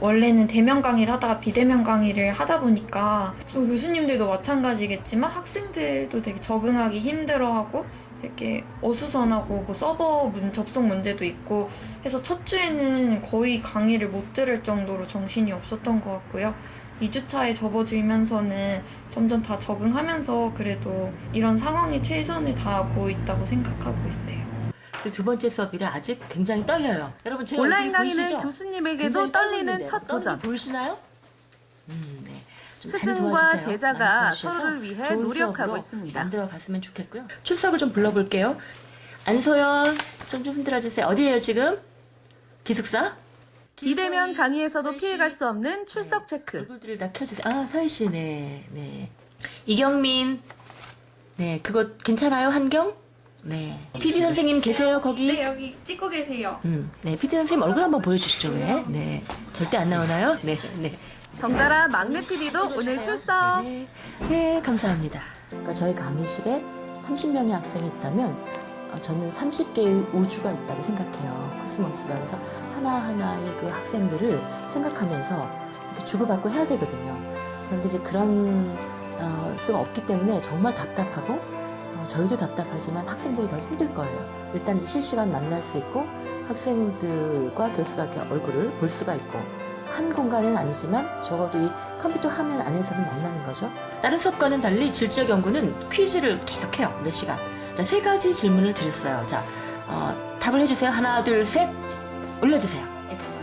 원래는 대면 강의를 하다가 비대면 강의를 하다 보니까 교수님들도 마찬가지겠지만 학생들도 되게 적응하기 힘들어하고 이렇게 어수선하고 뭐 서버 접속 문제도 있고 해서 첫 주에는 거의 강의를 못 들을 정도로 정신이 없었던 것 같고요. 2주차에 접어들면서는 점점 다 적응하면서 그래도 이런 상황에 최선을 다하고 있다고 생각하고 있어요. 두 번째 수업이라 아직 굉장히 떨려요. 여러분 제 온라인 얼굴이 강의는 보이시죠? 교수님에게도 떨리는 첫 도전. 보이시나요? 네. 좀 스승과 많이 도와주세요. 제자가 많이 도와주셔서 서로를 위해 좋은 노력하고 수업으로 있습니다. 만들어 갔으면 좋겠고요. 출석을 좀 불러볼게요. 안소연 좀 흔들어 주세요. 어디예요 지금? 기숙사? 비대면 강의에서도 피해갈 수 없는 출석 체크. 얼굴들을 다 켜주세요. 아, 서희 씨, 네, 네. 이경민, 네, 그거 괜찮아요, 한경? 네. PD 선생님 계세요, 거기? 네, 여기 찍고 계세요. 네, PD 선생님 얼굴 한번 보여주시죠, 왜? 네. 절대 안 나오나요? 네, 네. 덩달아 막내 PD도 오늘 출석. 네, 감사합니다. 그러니까 저희 강의실에 30명의 학생이 있다면 저는 30개의 우주가 있다고 생각해요. 코스모스가. 그래서 하나하나의 그 학생들을 생각하면서 이렇게 주고받고 해야 되거든요. 그런데 이제 그런 수가 없기 때문에 정말 답답하고 저희도 답답하지만 학생들이 더 힘들 거예요. 일단 이제 실시간 만날 수 있고 학생들과 교수가 이렇게 얼굴을 볼 수가 있고 한 공간은 아니지만 적어도 이 컴퓨터 화면 안에서는 만나는 거죠. 다른 수업과는 달리 질적 연구는 퀴즈를 계속해요. 몇 시간. 자, 3가지 질문을 드렸어요. 자, 답을 해주세요. 하나, 둘, 셋. 올려주세요. X.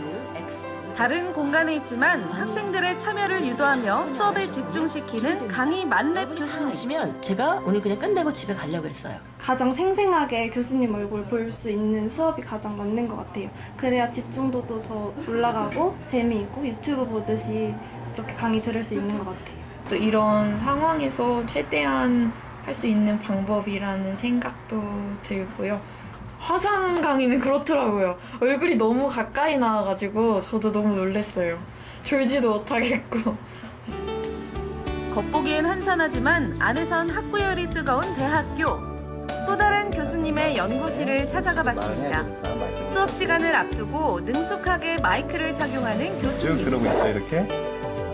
다른 공간에 있지만 학생들의 참여를 유도하며 수업에 집중시키는 강의 만렙 교수님. 하시면 제가 오늘 그냥 끝내고 집에 가려고 했어요. 가장 생생하게 교수님 얼굴 볼 수 있는 수업이 가장 맞는 것 같아요. 그래야 집중도도 더 올라가고 재미있고 유튜브 보듯이 이렇게 강의 들을 수 있는 것 같아요. 또 이런 상황에서 최대한 할 수 있는 방법이라는 생각도 들고요. 화상 강의는 그렇더라고요. 얼굴이 너무 가까이 나와가지고 저도 너무 놀랐어요. 졸지도 못하겠고. 겉보기엔 한산하지만 안에선 학구열이 뜨거운 대학교. 또 다른 교수님의 연구실을 찾아가 봤습니다. 수업 시간을 앞두고 능숙하게 마이크를 착용하는 교수님. 그러고 있죠, 이렇게.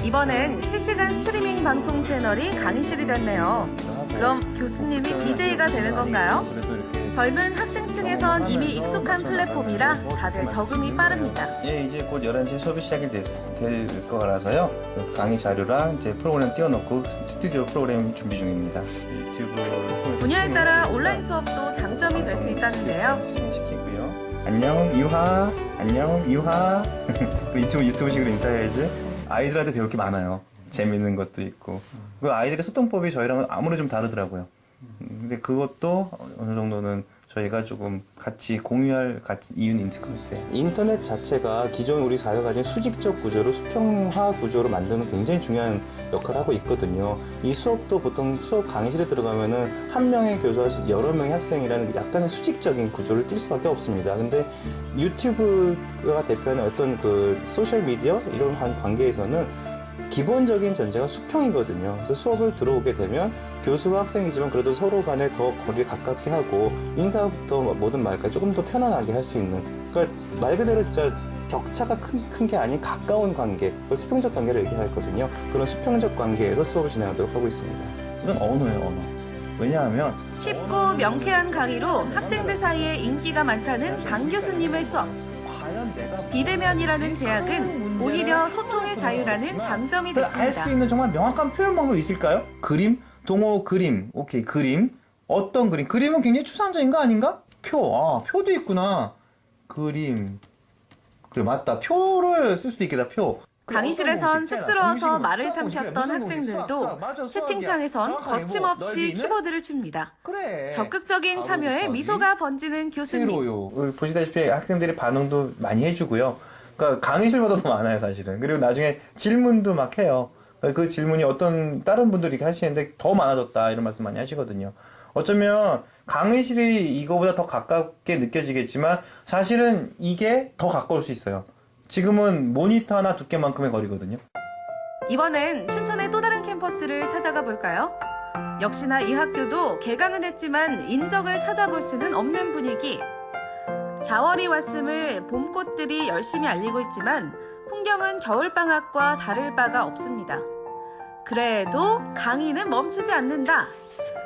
이번엔 실시간 스트리밍 방송 채널이 강의실이 됐네요. 그럼 교수님이 BJ가 되는 건가요? 젊은 학생층에선 이미 익숙한 플랫폼이라 다들 적응이 빠릅니다. 예, 이제 곧 11시에 수업이 시작이 될 거라서요. 강의 자료랑 이제 프로그램 띄워놓고 스튜디오 프로그램 준비 중입니다. 유튜브 분야에 따라 온라인 수업도 장점이 될 수 있다는데요. 시키고요. 안녕 이화, 안녕 이화. 유튜브식으로 인사해야지. 아이들한테 배울 게 많아요. 재밌는 것도 있고. 그 아이들의 소통법이 저희랑은 아무래도 좀 다르더라고요. 근데 그것도 어느 정도는 저희가 조금 같이 공유할 이유는 있을 것 같아요. 인터넷 자체가 기존 우리 사회가 가진 수직적 구조를 수평화 구조로 만드는 굉장히 중요한 역할을 하고 있거든요. 이 수업도 보통 수업 강의실에 들어가면은 한 명의 교수와 여러 명의 학생이라는 약간의 수직적인 구조를 띌 수밖에 없습니다. 근데 유튜브가 대표하는 어떤 그 소셜 미디어 이런 관계에서는 기본적인 전제가 수평이거든요. 그래서 수업을 들어오게 되면 교수와 학생이지만 그래도 서로 간에 더 거리를 가깝게 하고 인사부터 모든 말까지 조금 더 편안하게 할 수 있는, 그러니까 말 그대로 진짜 격차가 큰 게 아닌 가까운 관계, 그걸 수평적 관계를 얘기하거든요. 그런 수평적 관계에서 수업을 진행하도록 하고 있습니다. 이건 언어예요, 언어. 왜냐하면 쉽고 명쾌한 강의로 학생들 사이에 인기가 많다는 방 교수님의 수업. 비대면이라는 제약은 오히려 소통의 자유라는 장점이 됐습니다. 알 수 있는 정말 명확한 표현 방법이 있을까요? 그림, 동호 그림, 오케이 그림. 어떤 그림? 그림은 굉장히 추상적인 거 아닌가? 표도 있구나. 그림. 그래 맞다. 표를 쓸 수도 있겠다. 표. 강의실에선 쑥스러워서 말을 삼켰던 학생들도 채팅창에선 거침없이 키보드를 칩니다. 적극적인 참여에 미소가 번지는 교수님. 보시다시피 학생들의 반응도 많이 해주고요. 그러니까 강의실보다 더 많아요, 사실은. 그리고 나중에 질문도 막 해요. 그 질문이 어떤 다른 분들이 이렇게 하시는데 더 많아졌다 이런 말씀 많이 하시거든요. 어쩌면 강의실이 이거보다 더 가깝게 느껴지겠지만 사실은 이게 더 가까울 수 있어요. 지금은 모니터 하나 두께만큼의 거리거든요. 이번엔 춘천의 또 다른 캠퍼스를 찾아가 볼까요? 역시나 이 학교도 개강은 했지만 인적을 찾아볼 수는 없는 분위기. 4월이 왔음을 봄꽃들이 열심히 알리고 있지만 풍경은 겨울방학과 다를 바가 없습니다. 그래도 강의는 멈추지 않는다.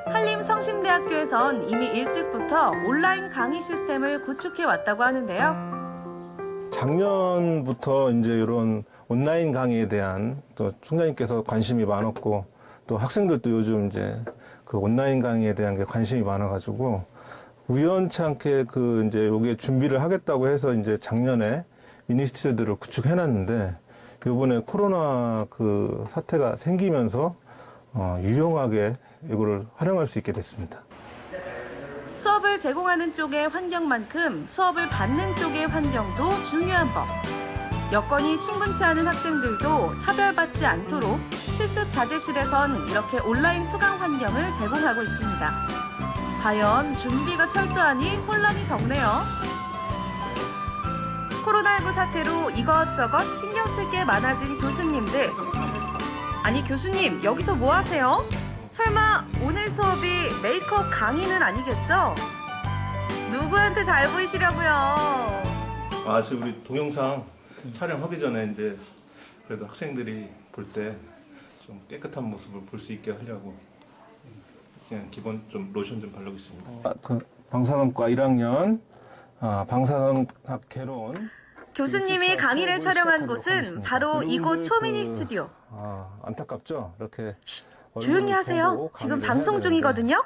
한림성심대학교에선 이미 일찍부터 온라인 강의 시스템을 구축해 왔다고 하는데요. 작년부터 이제 이런 온라인 강의에 대한 또 총장님께서 관심이 많았고 또 학생들도 요즘 이제 그 온라인 강의에 대한 게 관심이 많아가지고 우연치 않게 그 이제 요게 준비를 하겠다고 해서 이제 작년에 미니 스튜디오들을 구축해놨는데 요번에 코로나 그 사태가 생기면서 유용하게 이거를 활용할 수 있게 됐습니다. 수업을 제공하는 쪽의 환경만큼 수업을 받는 쪽의 환경도 중요한 법. 여건이 충분치 않은 학생들도 차별받지 않도록 실습 자재실에선 이렇게 온라인 수강 환경을 제공하고 있습니다. 과연 준비가 철저하니 혼란이 적네요. 코로나19 사태로 이것저것 신경 쓸 게 많아진 교수님들. 아니 교수님 여기서 뭐 하세요? 설마 오늘 수업이 메이크업 강의는 아니겠죠? 누구한테 잘 보이시려고요? 지금 우리 동영상 촬영하기 전에 이제 그래도 학생들이 볼 때 좀 깨끗한 모습을 볼 수 있게 하려고 그냥 기본 좀 로션 좀 바르고 있습니다. 방사능과 1학년 방사능학 개론. 교수님이 강의를 촬영한 곳은 바로 이곳 초미니 스튜디오. 안타깝죠? 이렇게 조용히 하세요. 지금 방송 중이거든요.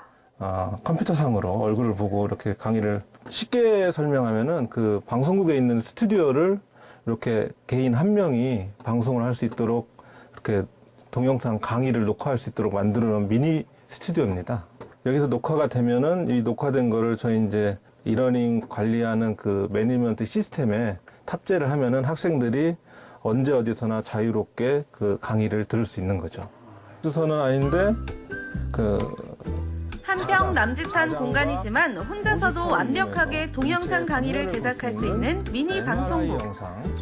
컴퓨터상으로 얼굴을 보고 이렇게 강의를 쉽게 설명하면은 그 방송국에 있는 스튜디오를 이렇게 개인 한 명이 방송을 할 수 있도록 이렇게 동영상 강의를 녹화할 수 있도록 만들어 놓은 미니 스튜디오입니다. 여기서 녹화가 되면은 이 녹화된 거를 저희 이제 이러닝 관리하는 그 매니지먼트 시스템에 탑재를 하면은 학생들이 언제 어디서나 자유롭게 그 강의를 들을 수 있는 거죠. 수서는 아닌데 한평 남짓한 공간이지만 혼자서도 완벽하게 동영상 강의를 제작할 수 있는 미니 방송국.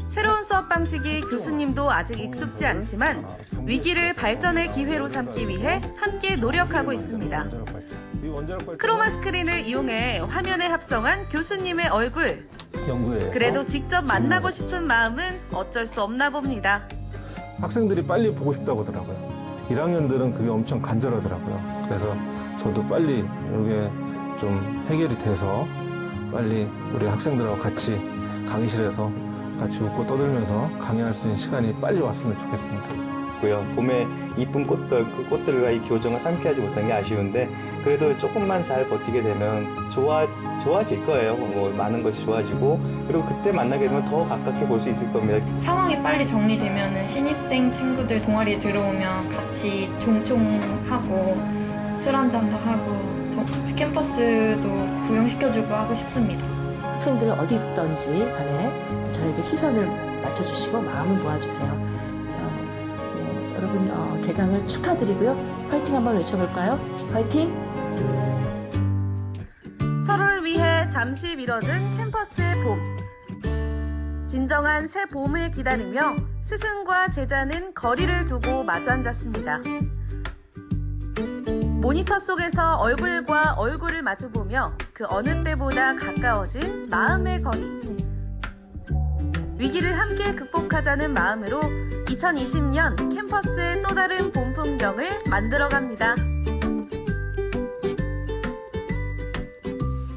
새로운 수업 방식이 교수님도 아직 익숙지 않지만 위기를 발전의 기회로 삼기 위해 함께 노력하고 있습니다. 크로마 스크린을 이용해 화면에 합성한 교수님의 얼굴. 그래도 직접 만나고 싶은 마음은 어쩔 수 없나 봅니다. 학생들이 빨리 보고 싶다고 하더라고요. 1학년들은 그게 엄청 간절하더라고요. 그래서 저도 빨리 이게 좀 해결이 돼서 빨리 우리 학생들하고 같이 강의실에서 같이 웃고 떠들면서 강의할 수 있는 시간이 빨리 왔으면 좋겠습니다. 봄에 이쁜 꽃들과 이 교정을 함께하지 못한 게 아쉬운데 그래도 조금만 잘 버티게 되면 좋아질 거예요. 뭐 많은 것이 좋아지고 그리고 그때 만나게 되면 더 가깝게 볼 수 있을 겁니다. 상황이 빨리 정리되면은 신입생 친구들 동아리에 들어오면 같이 종총하고 술 한잔도 하고 캠퍼스도 구경시켜주고 하고 싶습니다. 학생들 어디 있던지 간에 저에게 시선을 맞춰주시고 마음을 모아주세요. 여러분 개강을 축하드리고요. 화이팅 한번 외쳐볼까요? 화이팅! 서로를 위해 잠시 미뤄진 캠퍼스의 봄. 진정한 새 봄을 기다리며 스승과 제자는 거리를 두고 마주 앉았습니다. 모니터 속에서 얼굴과 얼굴을 마주보며 그 어느 때보다 가까워진 마음의 거리. 위기를 함께 극복하자는 마음으로 2020년 캠퍼스의 또 다른 봄 풍경을 만들어갑니다.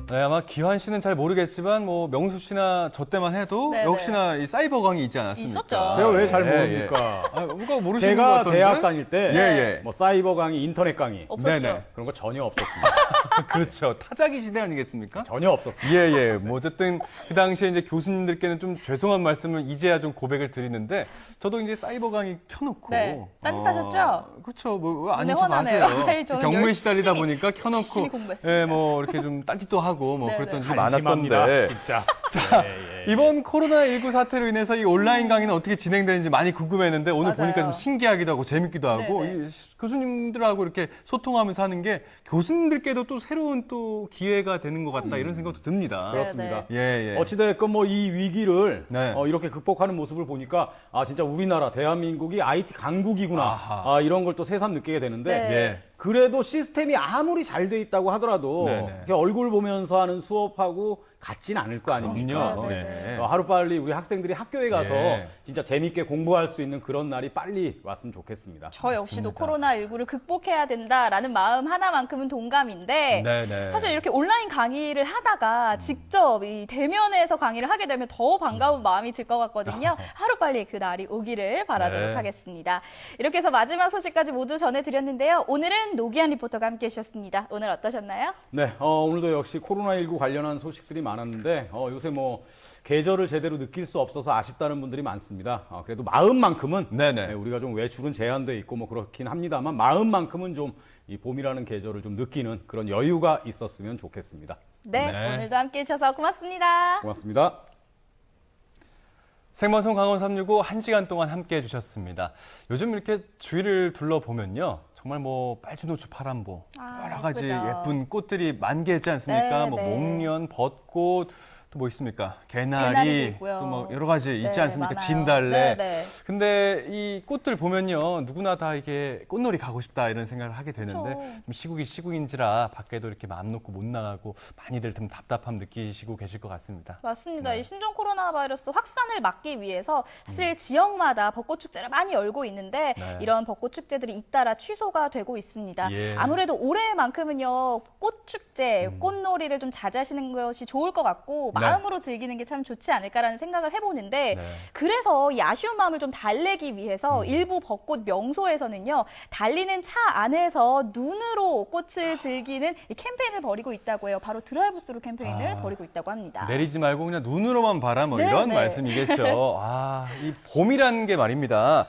네, 아마 기환 씨는 잘 모르겠지만 뭐 명수 씨나 저 때만 해도 네네. 역시나 이 사이버강이 있지 않았습니까? 있었죠. 제가 왜 잘 모릅니까? 뭔가 모르시는 것 제가 같던데? 대학 다닐 때 예. 뭐 사이버 강의, 인터넷 강의 없었죠. 네네. 그런 거 전혀 없었습니다. 그렇죠. 타자기 시대 아니겠습니까? 전혀 없었습니다. 예. 뭐 어쨌든 그 당시에 이제 교수님들께는 좀 죄송한 말씀을 이제야 좀 고백을 드리는데 저도 이제 사이버 강의 켜놓고 네. 딴짓하셨죠? 그렇죠. 뭐안 눈에 좀 화나네요. 아세요. 아이, 저는 경무에 열심히, 시달리다 보니까 켜놓고 열심히 공부했습니다. 예, 뭐 이렇게 좀 딴짓도 하고 뭐 네네. 그랬던 적이 한심합니다, 많았던데. 진짜. 자, 예. 이번 코로나19 사태로 인해서 이 온라인 강의는 어떻게 진행되는지 많이 궁금했는데 오늘 맞아요. 보니까 좀 신기하기도 하고 재밌기도 하고 네네. 이 교수님들하고 이렇게 소통하면서 하는 게 교수님들께도 또 새로운 또 기회가 되는 것 같다 이런 생각도 듭니다. 그렇습니다. 예. 어찌됐건 뭐 이 위기를 네. 이렇게 극복하는 모습을 보니까 진짜 우리나라 대한민국이 IT 강국이구나 아하. 이런 걸 또 새삼 느끼게 되는데 네. 예. 그래도 시스템이 아무리 잘 돼 있다고 하더라도 네네. 이렇게 얼굴 보면서 하는 수업하고 같진 않을 거 아닙니까? 그럼요. 네. 하루빨리 우리 학생들이 학교에 가서 예. 진짜 재밌게 공부할 수 있는 그런 날이 빨리 왔으면 좋겠습니다. 저 역시도 코로나19를 극복해야 된다라는 마음 하나만큼은 동감인데 네네. 사실 이렇게 온라인 강의를 하다가 직접 이 대면에서 강의를 하게 되면 더 반가운 마음이 들 것 같거든요. 하루빨리 그 날이 오기를 바라도록 네. 하겠습니다. 이렇게 해서 마지막 소식까지 모두 전해드렸는데요. 오늘은 노기한 리포터가 함께 해주셨습니다. 오늘 어떠셨나요? 네, 오늘도 역시 코로나19 관련한 소식들이 많았는데 요새 뭐 계절을 제대로 느낄 수 없어서 아쉽다는 분들이 많습니다. 그래도 마음만큼은 네네. 네, 우리가 좀 외출은 제한돼 있고 뭐 그렇긴 합니다만 마음만큼은 좀 이 봄이라는 계절을 좀 느끼는 그런 여유가 있었으면 좋겠습니다. 네, 네. 오늘도 함께 해주셔서 고맙습니다. 고맙습니다. 생방송 강원 365 1시간 동안 함께 해주셨습니다. 요즘 이렇게 주위를 둘러보면요. 정말 뭐 빨주노초 파란보 여러 가지 예쁘죠. 예쁜 꽃들이 만개했지 않습니까? 네, 뭐 네. 목련, 벚꽃, 또 뭐 있습니까? 개나리도 개나리, 있고요. 또 뭐 여러 가지 있지 네, 않습니까? 많아요. 진달래. 네. 근데 이 꽃들 보면요. 누구나 다 이게 꽃놀이 가고 싶다 이런 생각을 하게 되는데 그렇죠. 좀 시국이 시국인지라 밖에도 이렇게 마음 놓고 못 나가고 많이들 좀 답답함 느끼시고 계실 것 같습니다. 맞습니다. 네. 이 신종 코로나 바이러스 확산을 막기 위해서 사실 지역마다 벚꽃 축제를 많이 열고 있는데 네. 이런 벚꽃 축제들이 잇따라 취소가 되고 있습니다. 예. 아무래도 올해만큼은요 꽃 축제, 꽃놀이를 좀 자제하시는 것이 좋을 것 같고 네. 마음으로 즐기는 게 참 좋지 않을까라는 생각을 해보는데 네. 그래서 이 아쉬운 마음을 좀 달래기 위해서 일부 벚꽃 명소에서는요 달리는 차 안에서 눈으로 꽃을 즐기는 이 캠페인을 벌이고 있다고 해요. 바로 드라이브스루 캠페인을 벌이고 있다고 합니다. 내리지 말고 그냥 눈으로만 봐라 뭐 네, 이런 네. 말씀이겠죠. 이 봄이라는 게 말입니다.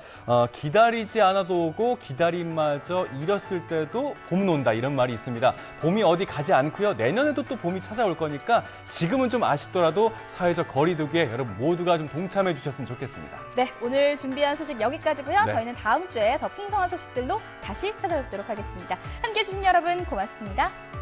기다리지 않아도 오고 기다림마저 잃었을 때도 봄은 온다 이런 말이 있습니다. 봄이 어디 가지 않고요. 내년에도 또 봄이 찾아올 거니까 지금은 좀 아쉽더라도 사회적 거리두기에 여러분 모두가 좀 동참해 주셨으면 좋겠습니다. 네, 오늘 준비한 소식 여기까지고요. 네. 저희는 다음 주에 더 풍성한 소식들로 다시 찾아뵙도록 하겠습니다. 함께해 주신 여러분 고맙습니다.